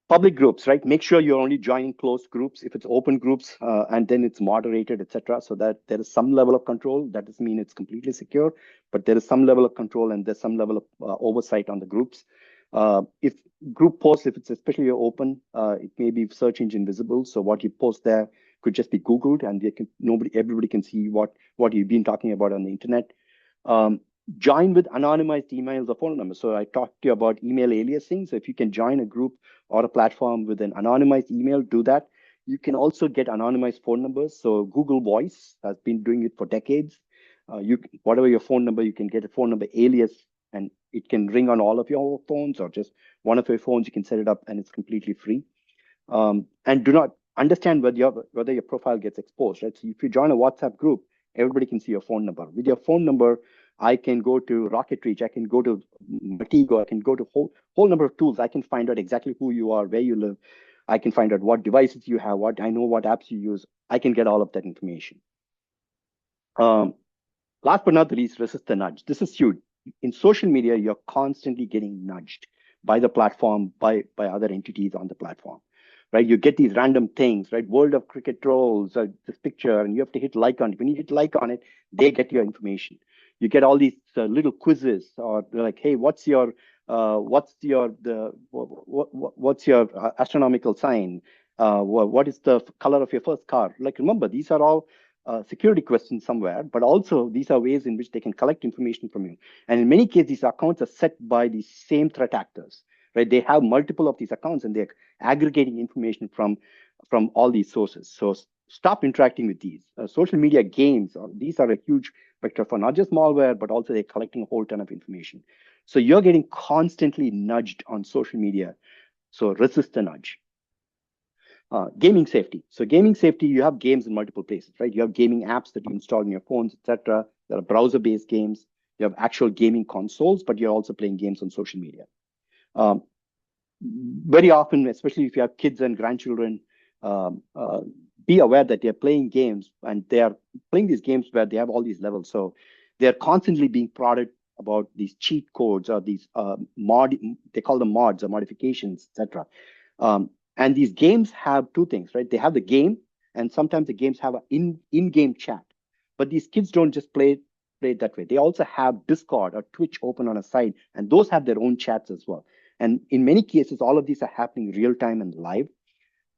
Speaker 2: Public groups, right? Make sure you're only joining closed groups. If it's open groups and then it's moderated, etc., so that there is some level of control. That doesn't mean it's completely secure, but there is some level of control and there's some level of oversight on the groups. If group posts, if it's especially open, it may be search engine visible. So what you post there could just be Googled, and everybody can see what you've been talking about on the internet. Join with anonymized emails or phone numbers. So I talked to you about email aliasing. So if you can join a group or a platform with an anonymized email, do that. You can also get anonymized phone numbers. So Google Voice has been doing it for decades. Whatever your phone number, you can get a phone number alias, and it can ring on all of your phones or just one of your phones. You can set it up, and it's completely free. And do not understand whether your profile gets exposed, right? So if you join a WhatsApp group, everybody can see your phone number. With your phone number, I can go to Rocket Reach, I can go to Matigo, I can go to whole number of tools. I can find out exactly who you are, where you live. I can find out what devices you have, what apps you use. I can get all of that information. Last but not the least, resist the nudge. This is huge. In social media, you're constantly getting nudged by the platform, by other entities on the platform, right? You get these random things, right? World of Cricket trolls, this picture, and you have to hit like on it. When you hit like on it, they get your information. You get all these little quizzes, or like, hey, what's your astronomical sign? What is the color of your first car? Like, remember, these are all security questions somewhere, but also these are ways in which they can collect information from you. And in many cases, these accounts are set by the same threat actors, right? They have multiple of these accounts and they're aggregating information from all these sources. So stop interacting with these. Social media games, these are a huge vector for not just malware, but also they're collecting a whole ton of information. So you're getting constantly nudged on social media. So resist the nudge. Gaming safety. So gaming safety, you have games in multiple places, right? You have gaming apps that you install on your phones, etc. There are browser-based games. You have actual gaming consoles, but you're also playing games on social media. Very often, especially if you have kids and grandchildren, be aware that they're playing games and they are playing these games where they have all these levels. So they're constantly being prodded about these cheat codes or these they call them mods or modifications, etc. And these games have two things, right? They have the game, and sometimes the games have an in-game chat. But these kids don't just play it that way. They also have Discord or Twitch open on a side, and those have their own chats as well. And in many cases, all of these are happening real time and live.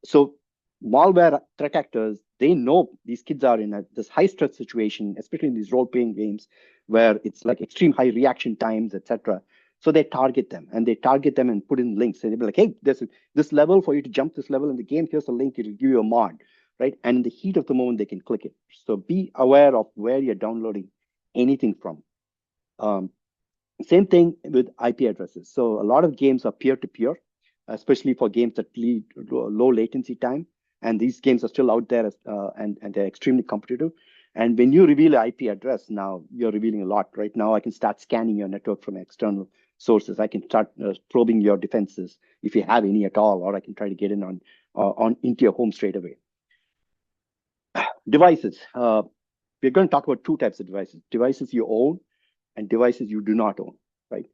Speaker 2: So malware threat actors, they know these kids are in this high stress situation, especially in these role playing games where it's like extreme high reaction times, etc. So they target them and put in links, and they'll be like, hey, there's this level for you to jump this level in the game. Here's a link. It'll give you a mod, right? And in the heat of the moment, they can click it. So be aware of where you're downloading anything from. Um, Same thing with IP addresses. So a lot of games are peer-to-peer, especially for games that lead low latency time. And these games are still out there and they're extremely competitive. And when you reveal an IP address, now you're revealing a lot. Right now, I can start scanning your network from external sources. I can start probing your defenses if you have any at all, or I can try to get in on into your home straight away. Devices. We're going to talk about two types of devices: devices you own and devices you do not own, right?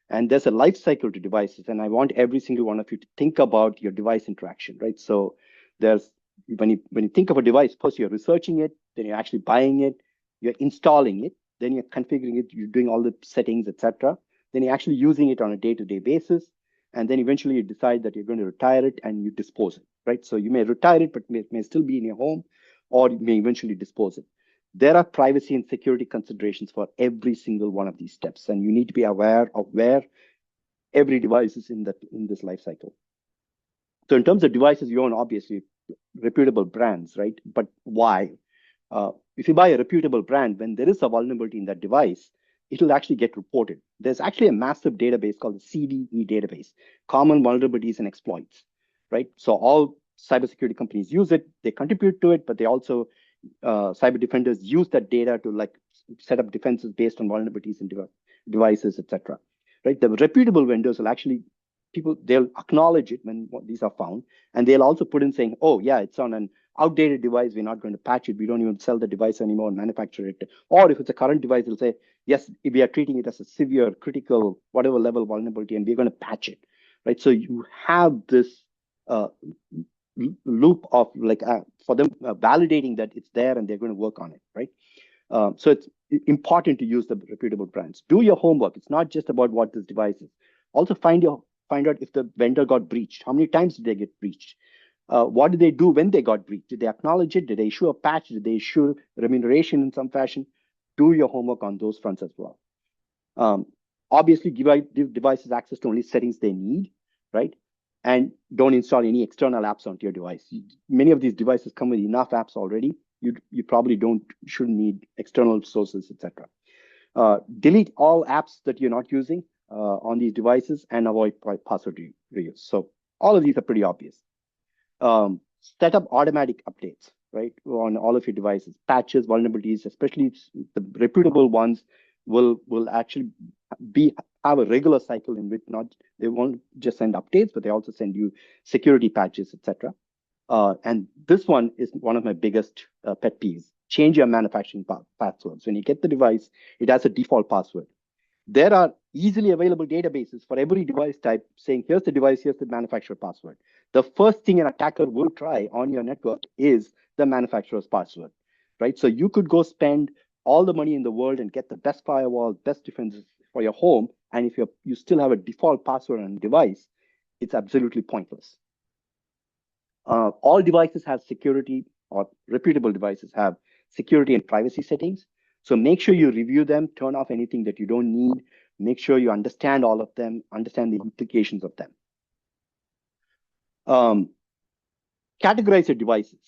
Speaker 2: And there's a life cycle to devices, and I want every single one of you to think about your device interaction, right? So there's when you think of a device, first you're researching it, then you're actually buying it, you're installing it, then you're configuring it, you're doing all the settings, etc. Then you're actually using it on a day-to-day basis, and then eventually you decide that you're going to retire it and you dispose it, right? So you may retire it, but it may still be in your home, or you may eventually dispose it. There are privacy and security considerations for every single one of these steps, and you need to be aware of where every device is in this life cycle. So in terms of devices you own, obviously reputable brands, right? But why? If you buy a reputable brand, when there is a vulnerability in that device, it will actually get reported. There's actually a massive database called the CVE database, Common Vulnerabilities and Exploits, right? So all cybersecurity companies use it, they contribute to it, but they also cyber defenders use that data to like set up defenses based on vulnerabilities in devices, etc. Right? The reputable vendors will actually they'll acknowledge it when these are found, and they'll also put in saying, oh yeah, it's on an outdated device. We're not going to patch it. We don't even sell the device anymore and manufacture it. Or if it's a current device, they'll say, yes, we are treating it as a severe, critical, whatever level vulnerability, and we're going to patch it. Right? So you have this uh, loop of like for them validating that it's there and they're going to work on it, right? So it's important to use the reputable brands. Do your homework. It's not just about what this device is. Also find out if the vendor got breached. How many times did they get breached? What did they do when they got breached? Did they acknowledge it? Did they issue a patch? Did they issue remuneration in some fashion? Do your homework on those fronts as well. Obviously, give devices access to only settings they need, right? And don't install any external apps onto your device. Many of these devices come with enough apps already. You probably shouldn't need external sources, etc. Delete all apps that you're not using on these devices and avoid password reuse. So all of these are pretty obvious. Set up automatic updates, right, on all of your devices. Patches, vulnerabilities, especially the reputable ones, will actually have a regular cycle in which they won't just send updates, but they also send you security patches, etc. And this one is one of my biggest pet peeves. Change your manufacturing passwords. When you get the device, it has a default password. There are easily available databases for every device type saying, here's the device, here's the manufacturer password. The first thing an attacker will try on your network is the manufacturer's password, right? So you could go spend all the money in the world and get the best firewall, best defenses for your home. And if you still have a default password on a device, it's absolutely pointless. All devices have security, or reputable devices have security and privacy settings. So make sure you review them, turn off anything that you don't need, make sure you understand all of them, understand the implications of them. Categorize your devices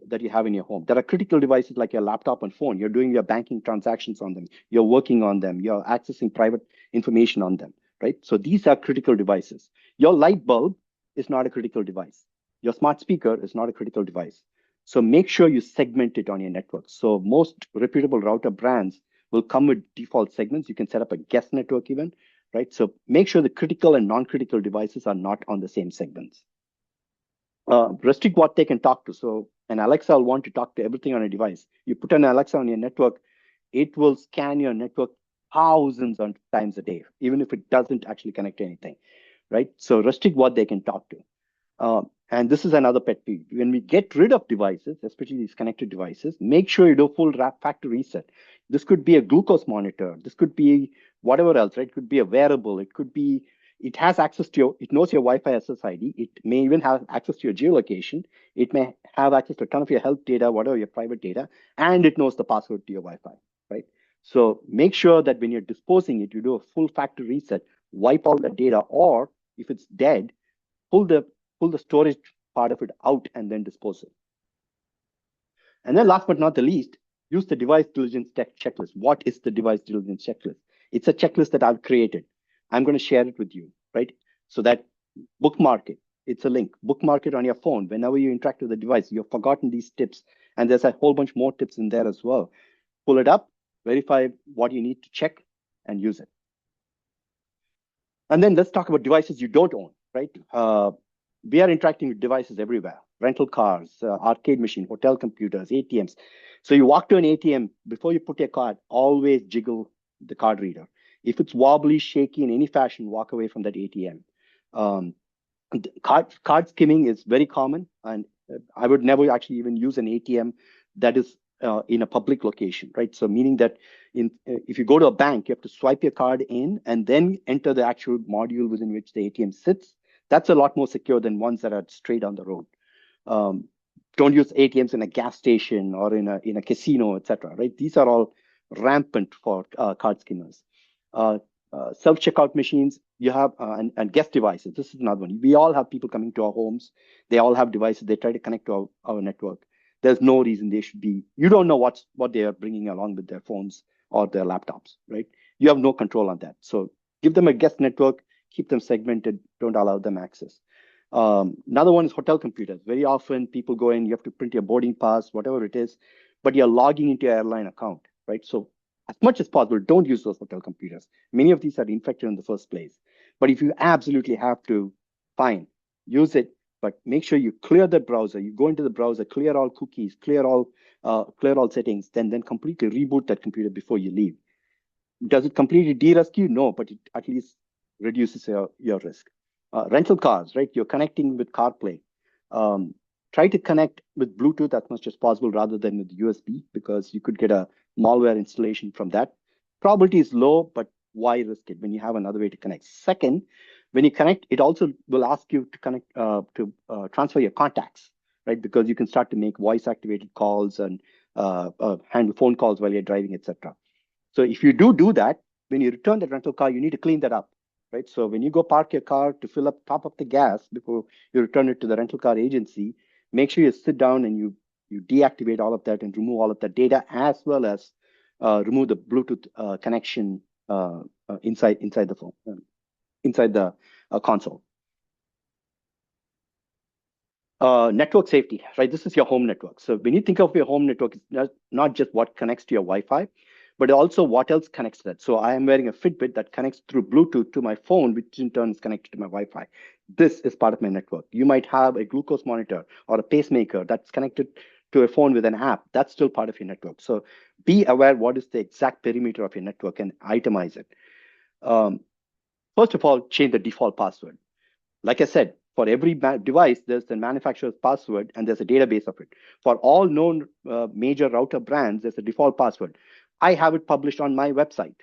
Speaker 2: that you have in your home. There are critical devices like your laptop and phone. You're doing your banking transactions on them. You're working on them. You're accessing private information on them, right? So these are critical devices. Your light bulb is not a critical device. Your smart speaker is not a critical device. So make sure you segment it on your network. So most reputable router brands will come with default segments. You can set up a guest network even, right? So make sure the critical and non-critical devices are not on the same segments. Restrict what they can talk to. So an Alexa will want to talk to everything on a device. You put an Alexa on your network, it will scan your network thousands of times a day, even if it doesn't actually connect to anything, right? So restrict what they can talk to. And this is another pet peeve. When we get rid of devices, especially these connected devices, make sure you do full factory reset. This could be a glucose monitor. This could be whatever else, right? It could be a wearable. It could be, it has access to your, it knows your Wi-Fi SSID. It may even have access to your geolocation. It may have access to a ton of your health data, whatever your private data, and it knows the password to your Wi-Fi, right? So make sure that when you're disposing it, you do a full factory reset, wipe all the data, or if it's dead, pull the pull the storage part of it out and then dispose it. And then last but not the least, use the device diligence checklist. What is the device diligence checklist? It's a checklist that I've created. I'm going to share it with you, right? So that bookmark it. It's a link. Bookmark it on your phone. Whenever you interact with the device, you've forgotten these tips. And there's a whole bunch more tips in there as well. Pull it up, verify what you need to check, and use it. And then let's talk about devices you don't own, right? We are interacting with devices everywhere, rental cars, arcade machine, hotel computers, ATMs. So you walk to an ATM, before you put your card, always jiggle the card reader. If it's wobbly, shaky in any fashion, walk away from that ATM. Card skimming is very common, and I would never actually even use an ATM that is in a public location, right? So meaning that if you go to a bank, you have to swipe your card in and then enter the actual module within which the ATM sits. That's a lot more secure than ones that are straight on the road. Don't use ATMs in a gas station or in a casino, etc. Right? These are all rampant for card skimmers. Self-checkout machines, you have and guest devices. This is another one. We all have people coming to our homes. They all have devices. They try to connect to our network. There's no reason they should be. You don't know what they are bringing along with their phones or their laptops, right? You have no control on that. So give them a guest network. Keep them segmented. Don't allow them access. Another one is hotel computers. Very often people go in, you have to print your boarding pass, whatever it is, but you're logging into your airline account, right? So as much as possible, don't use those hotel computers. Many of these are infected in the first place. But if you absolutely have to, fine, use it, but make sure you clear the browser. You go into the browser, clear all cookies, clear all settings, then completely reboot that computer before you leave. Does it completely de-risk you? No, but it at least reduces your risk. Rental cars, right? You're connecting with CarPlay. Try to connect with Bluetooth as much as possible rather than with USB, because you could get a malware installation from that. Probability is low, but why risk it when you have another way to connect? Second, when you connect, it also will ask you to connect to transfer your contacts, right? Because you can start to make voice-activated calls and handle phone calls while you're driving, etc. So if you do that, when you return the rental car, you need to clean that up, right? So when you go park your car to top up the gas before you return it to the rental car agency, make sure you sit down and you deactivate all of that and remove all of that data, as well as remove the Bluetooth connection inside the phone, inside the console. Network safety, right? This is your home network. So when you think of your home network, it's not just what connects to your Wi-Fi, but also what else connects to that. So I am wearing a Fitbit that connects through Bluetooth to my phone, which in turn is connected to my Wi-Fi. This is part of my network. You might have a glucose monitor or a pacemaker that's connected to a phone with an app. That's still part of your network. So be aware what is the exact perimeter of your network and itemize it. First of all, change the default password. Like I said, for every device, there's the manufacturer's password and there's a database of it. For all known major router brands, there's a default password. I have it published on my website,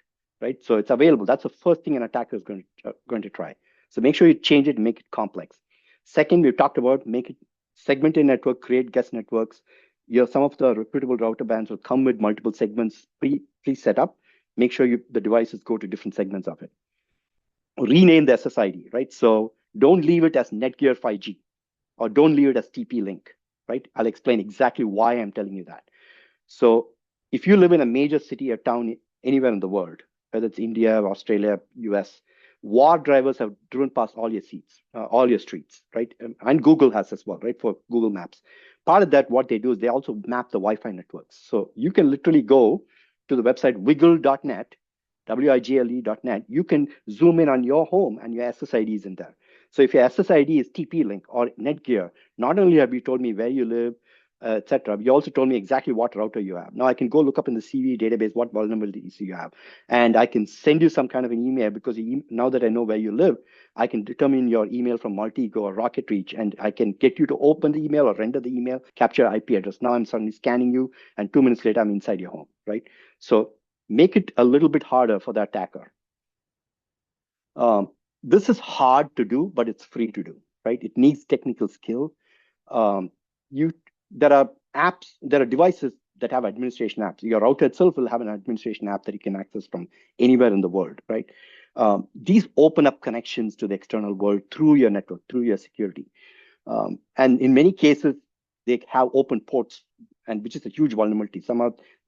Speaker 2: right? So it's available. That's the first thing an attacker is going to try. So make sure you change it and make it complex. Second, we've talked about make it segmented network, create guest networks. Some of the reputable router brands will come with multiple segments pre-set up. Make sure the devices go to different segments of it. Rename the SSID, right? So don't leave it as Netgear 5G or don't leave it as TP-Link, right? I'll explain exactly why I'm telling you that. So if you live in a major city or town anywhere in the world, whether it's India, Australia, US, war drivers have driven past all your streets, right? And Google has as well, right? For Google Maps. Part of that, what they do is they also map the Wi-Fi networks. So you can literally go to the website wiggle.net, wigle.net. You can zoom in on your home and your SSID is in there. So if your SSID is TP-Link or Netgear, not only have you told me where you live, etc. You also told me exactly what router you have. Now I can go look up in the CV database what vulnerabilities you have, and I can send you some kind of an email because now that I know where you live, I can determine your email from Multigo or Rocket Reach, and I can get you to open the email or render the email, capture IP address. Now I'm suddenly scanning you, and 2 minutes later I'm inside your home, right? So make it a little bit harder for the attacker. This is hard to do, but it's free to do, right? It needs technical skill. Um, you there are apps, there are devices that have administration apps. Your router itself will have an administration app that you can access from anywhere in the world, right? These open up connections to the external world through your network, through your security. And in many cases, they have open ports, and which is a huge vulnerability.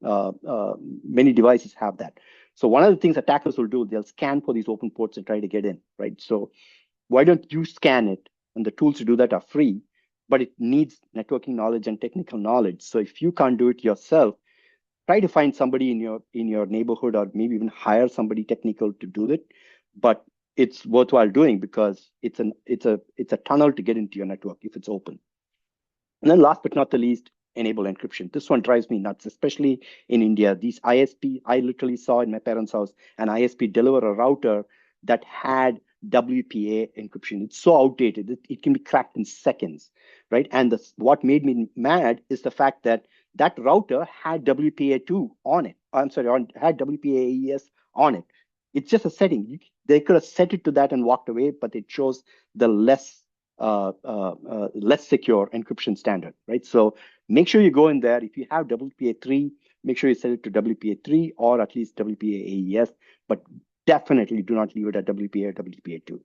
Speaker 2: Many devices have that. So one of the things attackers will do, they'll scan for these open ports and try to get in, right? So why don't you scan it? And the tools to do that are free, but it needs networking knowledge and technical knowledge. So if you can't do it yourself, try to find somebody in your neighborhood, or maybe even hire somebody technical to do it. But it's worthwhile doing because it's a tunnel to get into your network if it's open. And then last but not the least, enable encryption. This one drives me nuts, especially in India. These ISP, I literally saw in my parents' house an ISP deliver a router that had WPA encryption. It's so outdated. It can be cracked in seconds, right? And what made me mad is the fact that that router had WPA2 on it. I'm sorry, had WPA AES on it. It's just a setting. They could have set it to that and walked away, but it chose the less secure encryption standard, right? So make sure you go in there. If you have WPA3, make sure you set it to WPA3 or at least WPA AES, but definitely do not leave it at WPA or WPA2.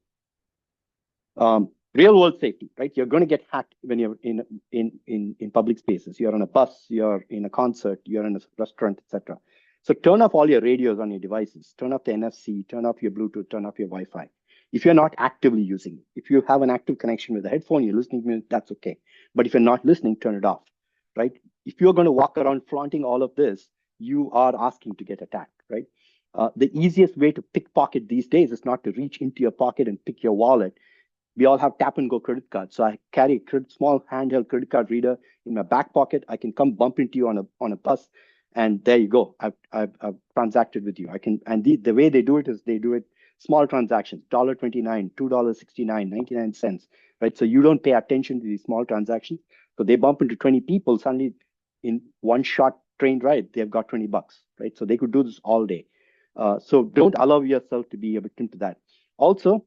Speaker 2: Real world safety, right? You're going to get hacked when you're in public spaces. You're on a bus, you're in a concert, you're in a restaurant, etc. So turn off all your radios on your devices. Turn off the NFC, turn off your Bluetooth, turn off your Wi-Fi. If you're not actively using it, if you have an active connection with the headphone, you're listening to it, that's okay. But if you're not listening, turn it off, right? If you're going to walk around flaunting all of this, you are asking to get attacked, right? The easiest way to pickpocket these days is not to reach into your pocket and pick your wallet. We all have tap and go credit cards. So I carry a small handheld credit card reader in my back pocket. I can come bump into you on a bus, and there you go. I've transacted with you. I can, and the way they do it is they do it small transactions, $1.29, $2.69, 99 cents, right? So you don't pay attention to these small transactions. So they bump into 20 people, suddenly in one short train ride, they've got $20, right? So they could do this all day. So don't allow yourself to be a victim to that. Also,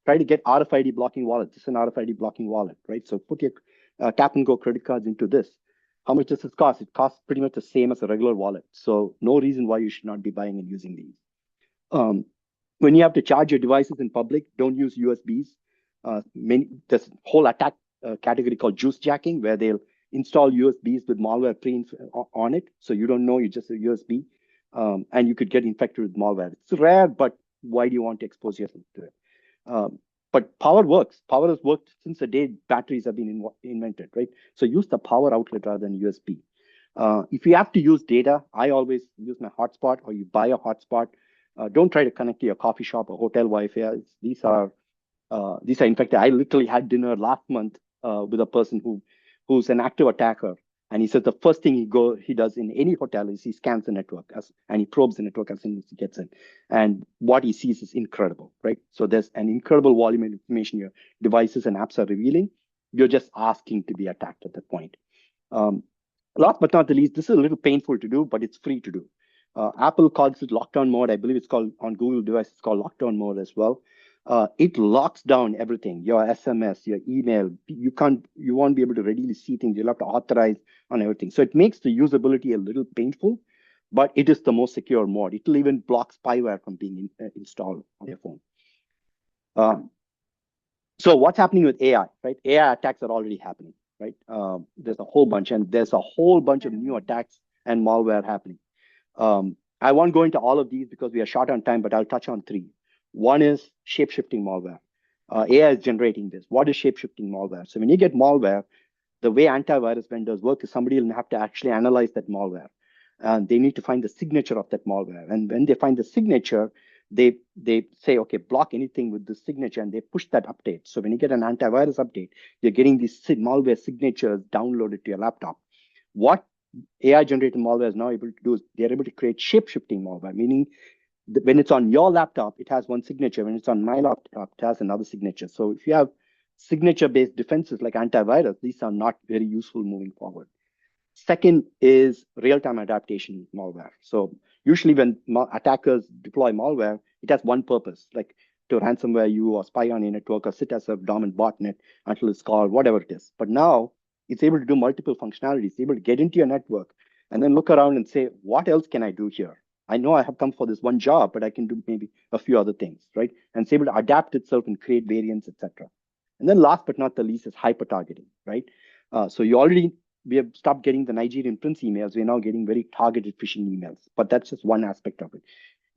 Speaker 2: try to get RFID blocking wallets. This is an RFID blocking wallet, right? So put your tap and go credit cards into this. How much does this cost? It costs pretty much the same as a regular wallet. So no reason why you should not be buying and using these. When you have to charge your devices in public, don't use USBs. There's a whole attack category called juice jacking, where they'll install USBs with malware on it. So you don't know, you just a USB. And you could get infected with malware. It's rare, but why do you want to expose yourself to it? But power works. Power has worked since the day batteries have been invented, right? So use the power outlet rather than USB. If you have to use data, I always use my hotspot, or you buy a hotspot. Don't try to connect to your coffee shop or hotel Wi-Fi. These are in fact, I literally had dinner last month with a person who's an active attacker. And he says the first thing he does in any hotel is he scans the network and he probes the network as soon as he gets in. And what he sees is incredible, right? So there's an incredible volume of information your devices and apps are revealing. You're just asking to be attacked at that point. Last but not the least, this is a little painful to do, but it's free to do. Apple calls it lockdown mode. I believe it's called on Google devices, it's called lockdown mode as well. It locks down everything, your SMS, your email. You won't be able to readily see things. You'll have to authorize on everything. So it makes the usability a little painful, but it is the most secure mode. It will even block spyware from being installed on your phone. So what's happening with AI, right? AI attacks are already happening, right? There's a whole bunch, and there's a whole bunch of new attacks and malware happening. I won't go into all of these because we are short on time, but I'll touch on three. One is shape-shifting malware. AI is generating this. What is shape-shifting malware? So when you get malware, the way antivirus vendors work is somebody will have to actually analyze that malware. And they need to find the signature of that malware. And when they find the signature, they say, okay, block anything with the signature, and they push that update. So when you get an antivirus update, you're getting these malware signatures downloaded to your laptop. What AI generated malware is now able to do is they're able to create shape shifting malware, meaning when it's on your laptop, it has one signature. When it's on my laptop, it has another signature. So if you have signature based defenses like antivirus, these are not very useful moving forward. Second is real-time adaptation malware. So usually when attackers deploy malware, it has one purpose, like to ransomware you or spy on your network or sit as a dormant botnet until it's called, whatever it is. But now it's able to do multiple functionalities. It's able to get into your network and then look around and say, what else can I do here? I know I have come for this one job, but I can do maybe a few other things, right? And it's able to adapt itself and create variants, etc. And then last but not the least is hyper targeting, right? So we have stopped getting the Nigerian prince emails. We're now getting very targeted phishing emails, but that's just one aspect of it.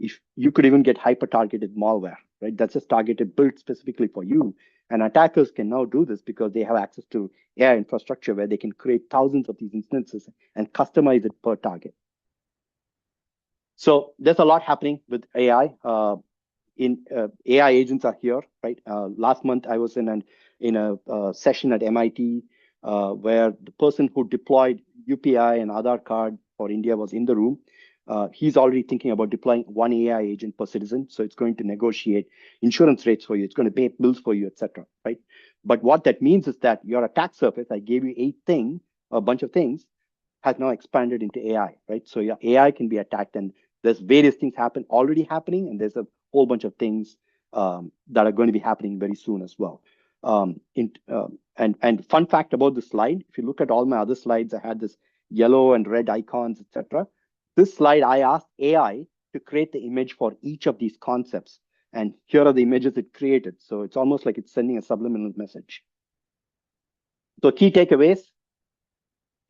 Speaker 2: If you could even get hyper targeted malware, right? That's just targeted, built specifically for you. And attackers can now do this because they have access to AI infrastructure where they can create thousands of these instances and customize it per target. So there's a lot happening with AI. AI agents are here, right? Last month I was in a session at MIT where the person who deployed UPI and Aadhaar card for India was in the room. He's already thinking about deploying one AI agent per citizen, so it's going to negotiate insurance rates for you. It's going to pay bills for you, etc. Right? But what that means is that your attack surface, I gave you a bunch of things, has now expanded into AI, right? So your AI can be attacked, and there's various things already happening, and there's a whole bunch of things that are going to be happening very soon as well. And fun fact about this slide: if you look at all my other slides, I had this yellow and red icons, etc. This slide, I asked AI to create the image for each of these concepts, and here are the images it created. So it's almost like it's sending a subliminal message. So key takeaways: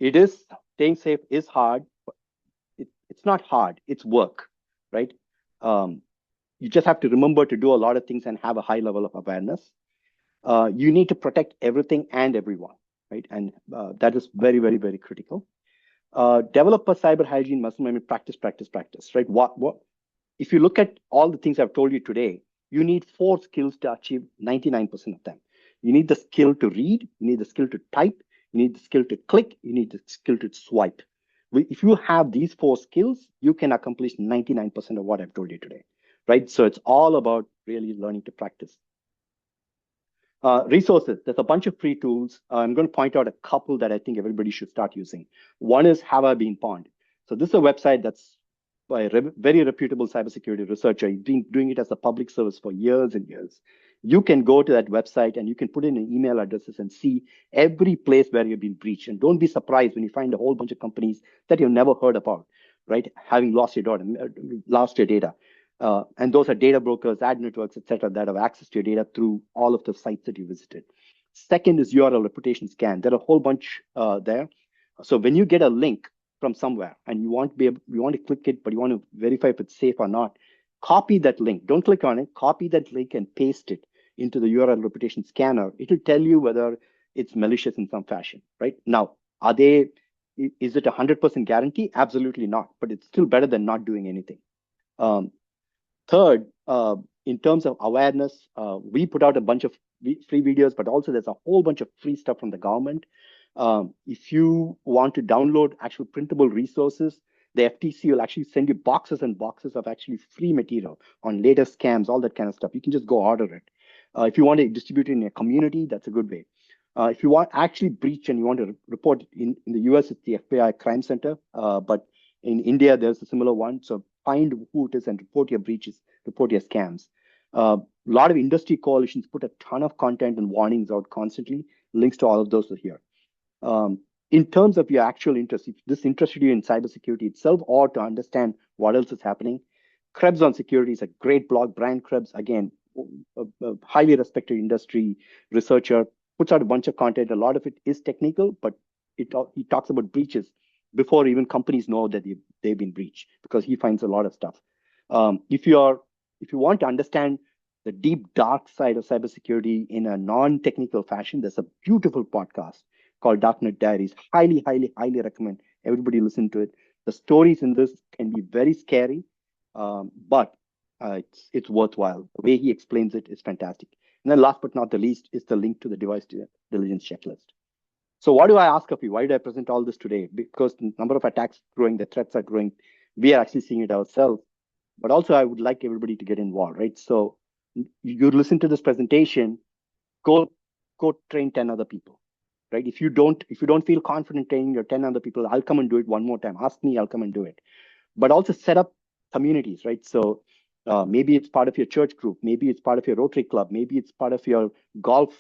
Speaker 2: it is staying safe is hard. But it's not hard. It's work, right? You just have to remember to do a lot of things and have a high level of awareness. You need to protect everything and everyone, right? And that is very, very, very critical. Develop a cyber hygiene muscle memory, practice, practice, practice, right? If you look at all the things I've told you today, you need 4 skills to achieve 99% of them. You need the skill to read, you need the skill to type, you need the skill to click, you need the skill to swipe. If you have these 4 skills, you can accomplish 99% of what I've told you today, right? So it's all about really learning to practice. Resources, there's a bunch of free tools. I'm going to point out a couple that I think everybody should start using. One is Have I Been Pawned? So this is a website that's by a very reputable cybersecurity researcher. He's been doing it as a public service for years and years. You can go to that website and you can put in an email addresses and see every place where you've been breached. And don't be surprised when you find a whole bunch of companies that you've never heard about, right? Having lost your data. And those are data brokers, ad networks, etc., that have access to your data through all of the sites that you visited. Second is URL reputation scan. There are a whole bunch there. So when you get a link from somewhere and you want to click it, but you want to verify if it's safe or not, copy that link. Don't click on it. Copy that link and paste it into the URL reputation scanner. It will tell you whether it's malicious in some fashion, right? Now, is it 100% guarantee? Absolutely not, but it's still better than not doing anything. Third, in terms of awareness, we put out a bunch of free videos, but also there's a whole bunch of free stuff from the government. If you want to download actual printable resources, the FTC will actually send you boxes and boxes of actually free material on latest scams, all that kind of stuff. You can just go order it. If you want to distribute it in your community, that's a good way. If you want actually breach and you want to report in the US, it's the FBI Crime Center, but in India, there's a similar one. So find who it is and report your breaches, report your scams. A lot of industry coalitions put a ton of content and warnings out constantly. Links to all of those are here. In terms of your actual interest, if this interested you in cybersecurity itself or to understand what else is happening, Krebs on Security is a great blog. Brian Krebs, again, a highly respected industry researcher, puts out a bunch of content. A lot of it is technical, but he talks about breaches before even companies know that they've been breached, because he finds a lot of stuff. If you want to understand the deep dark side of cybersecurity in a non-technical fashion, there's a beautiful podcast called Darknet Diaries. Highly, highly, highly recommend everybody listen to it. The stories in this can be very scary, but it's worthwhile. The way he explains it is fantastic. And then last but not the least is the link to the device diligence checklist. So what do I ask of you? Why did I present all this today? Because the number of attacks growing, the threats are growing. We are actually seeing it ourselves. But also, I would like everybody to get involved, right? So you listen to this presentation, go train 10 other people, right? If you don't feel confident training your 10 other people, I'll come and do it one more time. Ask me, I'll come and do it. But also set up communities, right? So maybe it's part of your church group, maybe it's part of your Rotary club, maybe it's part of your golf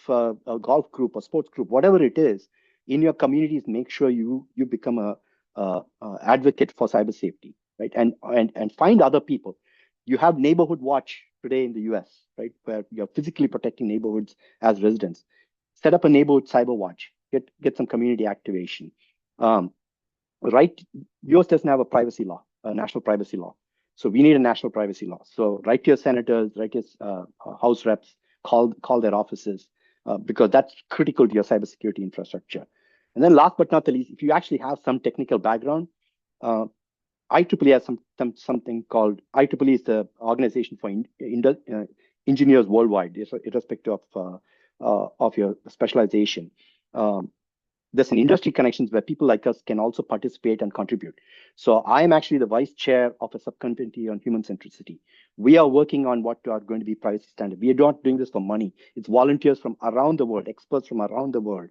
Speaker 2: group or sports group, whatever it is. In your communities, make sure you become a advocate for cyber safety, right? And find other people. You have neighborhood watch today in the US, right, where you're physically protecting neighborhoods as residents. Set up a neighborhood cyber watch. Get some community activation. Um, right, yours doesn't have a privacy law, a national privacy law. So we need a national privacy law. So write to your senators, write to your house reps, call their offices, because that's critical to your cybersecurity infrastructure. And then last but not the least, if you actually have some technical background, uh, IEEE has something called IEEE is the organization for engineers worldwide, irrespective of your specialization. Um, there's an industry connections where people like us can also participate and contribute. So I am actually the vice chair of a subcommittee on human centricity. We are working on what are going to be privacy standards. We are not doing this for money. It's volunteers from around the world, experts from around the world,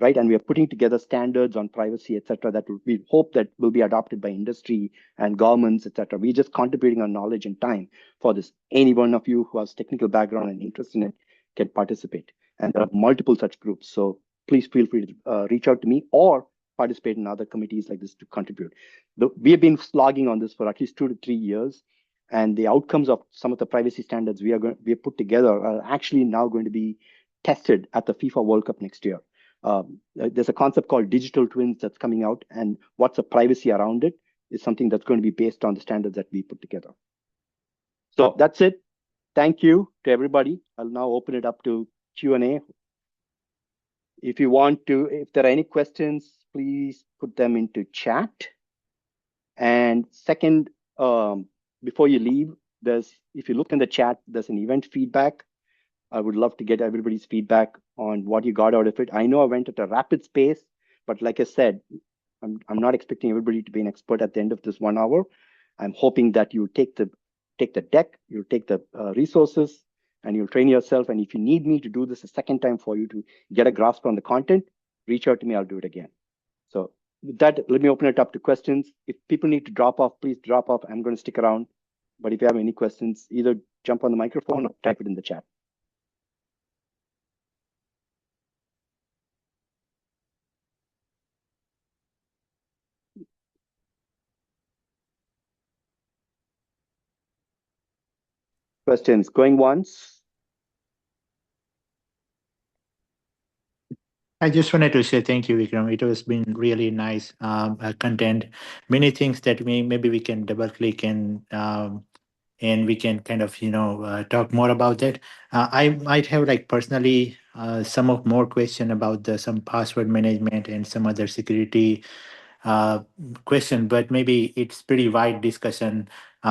Speaker 2: right? And we are putting together standards on privacy, et cetera, that we hope that will be adopted by industry and governments, et cetera. We're just contributing our knowledge and time for this. Any one of you who has technical background and interest in it can participate. And there are multiple such groups. So please feel free to reach out to me or participate in other committees like this to contribute. We have been slogging on this for at least 2 to 3 years, and the outcomes of some of the privacy standards we have put together are actually now going to be tested at the FIFA World Cup next year. There's a concept called digital twins that's coming out, and what's the privacy around it is something that's going to be based on the standards that we put together. So that's it. Thank you to everybody. I'll now open it up to Q&A. If you want to, if there are any questions, please put them into chat. And second, before you leave, if you look in the chat, there's an event feedback. I would love to get everybody's feedback on what you got out of it. I know I went at a rapid pace, but like I said, I'm not expecting everybody to be an expert at the end of this 1 hour. I'm hoping that you take the deck, you take the resources, and you'll train yourself. And if you need me to do this a second time for you to get a grasp on the content, reach out to me. I'll do it again. So with that, let me open it up to questions. If people need to drop off, please drop off. I'm going to stick around. But if you have any questions, either jump on the microphone or type it in the chat. Questions going once?
Speaker 1: I just wanted to say thank you, Vikram. It has been really nice content. Many things that maybe we can double click and we can kind of talk more about that. I might have like personally some of more question about some password management and some other security question, but maybe it's pretty wide discussion.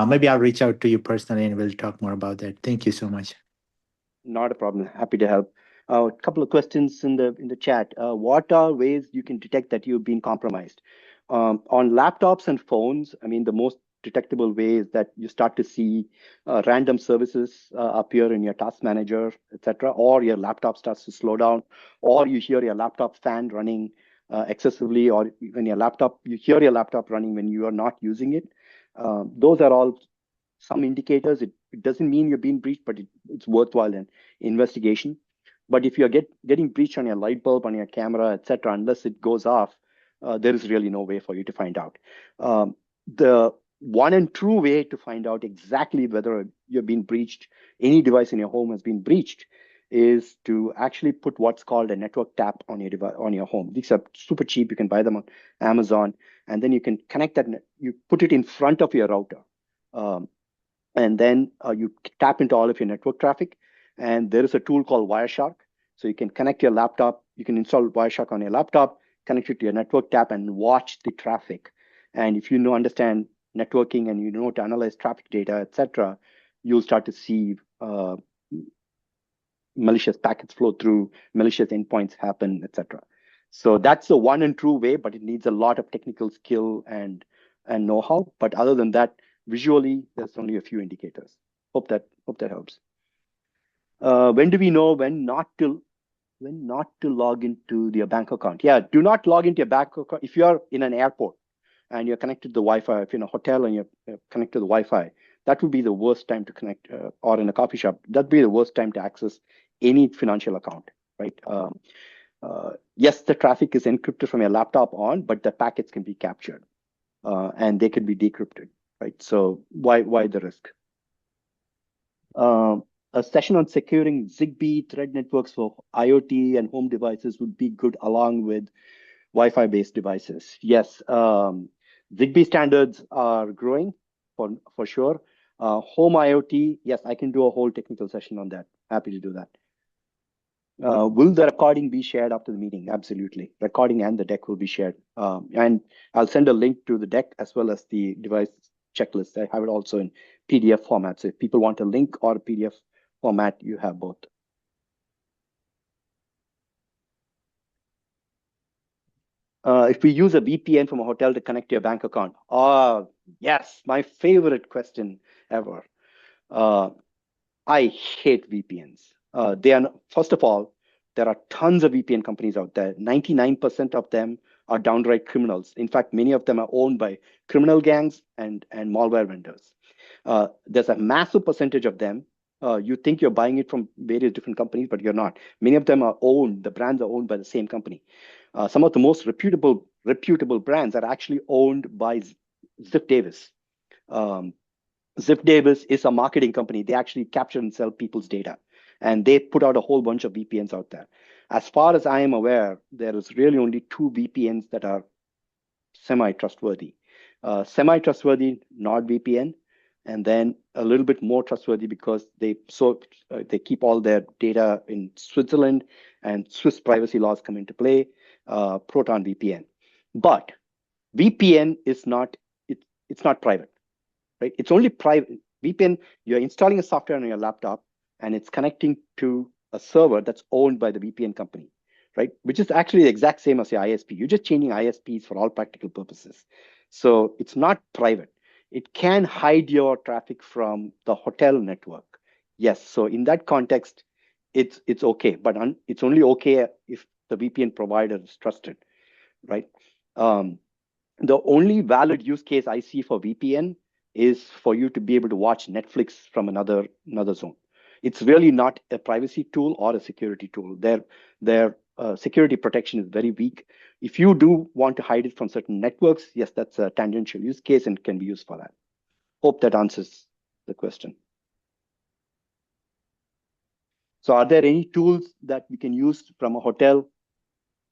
Speaker 1: Maybe I'll reach out to you personally and we'll talk more about that. Thank you so much.
Speaker 2: Not a problem. Happy to help. A couple of questions in the chat. What are ways you can detect that you've been compromised? On laptops and phones, I mean, the most detectable way is that you start to see random services appear in your task manager, etc., or your laptop starts to slow down, or you hear your laptop fan running excessively, or when you hear your laptop running when you are not using it. Those are all some indicators. It doesn't mean you're being breached, but it's worthwhile an investigation. But if you're getting breached on your light bulb, on your camera, etc., unless it goes off, there is really no way for you to find out. The one and true way to find out exactly whether you're being breached, any device in your home has been breached, is to actually put what's called a network tap on your device, on your home. These are super cheap. You can buy them on Amazon, and then you can connect that. You put it in front of your router. And then you tap into all of your network traffic. And there is a tool called Wireshark. So you can connect your laptop, you can install Wireshark on your laptop, connect it to your network tap and watch the traffic. And if you understand networking and you know to analyze traffic data, etc., you'll start to see malicious packets flow through, malicious endpoints happen, etc. So that's the one and true way, but it needs a lot of technical skill and know-how. But other than that, visually, there's only a few indicators. Hope that helps. When do we know when not to log into your bank account? Yeah, do not log into your bank account if you're in an airport and you're connected to the Wi-Fi. If you're in a hotel and you're connected to the Wi-Fi, that would be the worst time to connect, or in a coffee shop, that'd be the worst time to access any financial account, right? Yes, the traffic is encrypted from your laptop on, but the packets can be captured and they can be decrypted, right? So why the risk? A session on securing Zigbee thread networks for IoT and home devices would be good along with Wi-Fi based devices. Yes, Zigbee standards are growing for sure. Home IoT, yes, I can do a whole technical session on that. Happy to do that. Will the recording be shared after the meeting? Absolutely. Recording and the deck will be shared. And I'll send a link to the deck as well as the device checklist. I have it also in PDF format. So if people want a link or a PDF format, you have both. If we use a VPN from a hotel to connect to your bank account, yes, my favorite question ever. I hate VPNs. First of all, there are tons of VPN companies out there. 99% of them are downright criminals. In fact, many of them are owned by criminal gangs and malware vendors. There's a massive percentage of them. You think you're buying it from various different companies, but you're not. Many of them are owned, the brands are owned by the same company. Some of the most reputable brands are actually owned by Ziff Davis. Ziff Davis is a marketing company. They actually capture and sell people's data, and they put out a whole bunch of VPNs out there. As far as I am aware, there is really only two VPNs that are semi-trustworthy. Semi-trustworthy NordVPN, and then a little bit more trustworthy because they keep all their data in Switzerland, and Swiss privacy laws come into play. Proton VPN, but VPN is not it's not private, right? It's only private. VPN, you're installing a software on your laptop and it's connecting to a server that's owned by the VPN company, right? Which is actually the exact same as your ISP. You're just changing ISPs for all practical purposes. So it's not private. It can hide your traffic from the hotel network. Yes. So in that context, it's okay, but it's only okay if the VPN provider is trusted, right? The only valid use case I see for VPN is for you to be able to watch Netflix from another zone. It's really not a privacy tool or a security tool. Their security protection is very weak. If you do want to hide it from certain networks, yes, that's a tangential use case and can be used for that. Hope that answers the question. So are there any tools that we can use from a hotel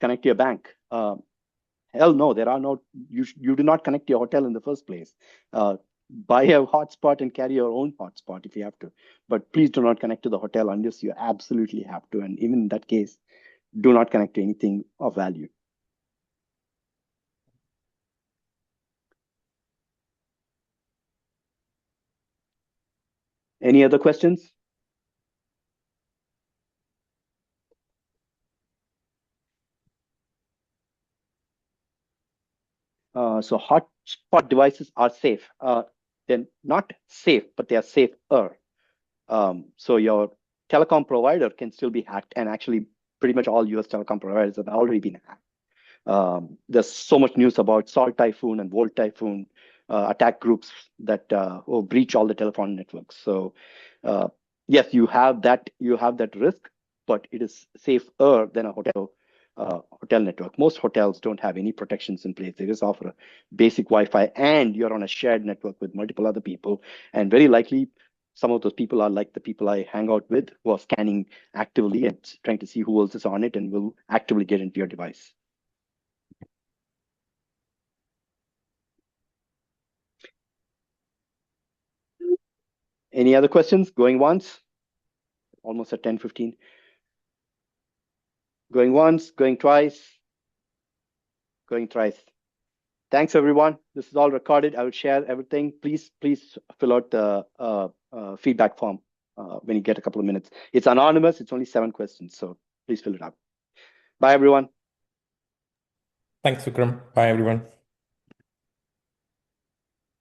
Speaker 2: connect to your bank? Hell no, there are no, you do not connect to your hotel in the first place. Buy a hotspot and carry your own hotspot if you have to. But please do not connect to the hotel unless you absolutely have to. And even in that case, do not connect to anything of value. Any other questions? So hotspot devices are safe. They're not safe, but they are safer. So your telecom provider can still be hacked, and actually pretty much all US telecom providers have already been hacked. There's so much news about Salt Typhoon and Volt Typhoon attack groups that breach all the telephone networks. So yes, you have that risk, but it is safer than a hotel network. Most hotels don't have any protections in place. They just offer a basic Wi-Fi, and you're on a shared network with multiple other people, and very likely some of those people are like the people I hang out with, who are scanning actively and trying to see who else is on it and will actively get into your device. Any other questions? Going once? Almost at 10:15. Going once, going twice, going thrice. Thanks, everyone. This is all recorded. I will share everything. Please fill out the feedback form when you get a couple of minutes. It's anonymous. It's only 7 questions, so please fill it out. Bye, everyone.
Speaker 4: Thanks, Vikram. Bye, everyone.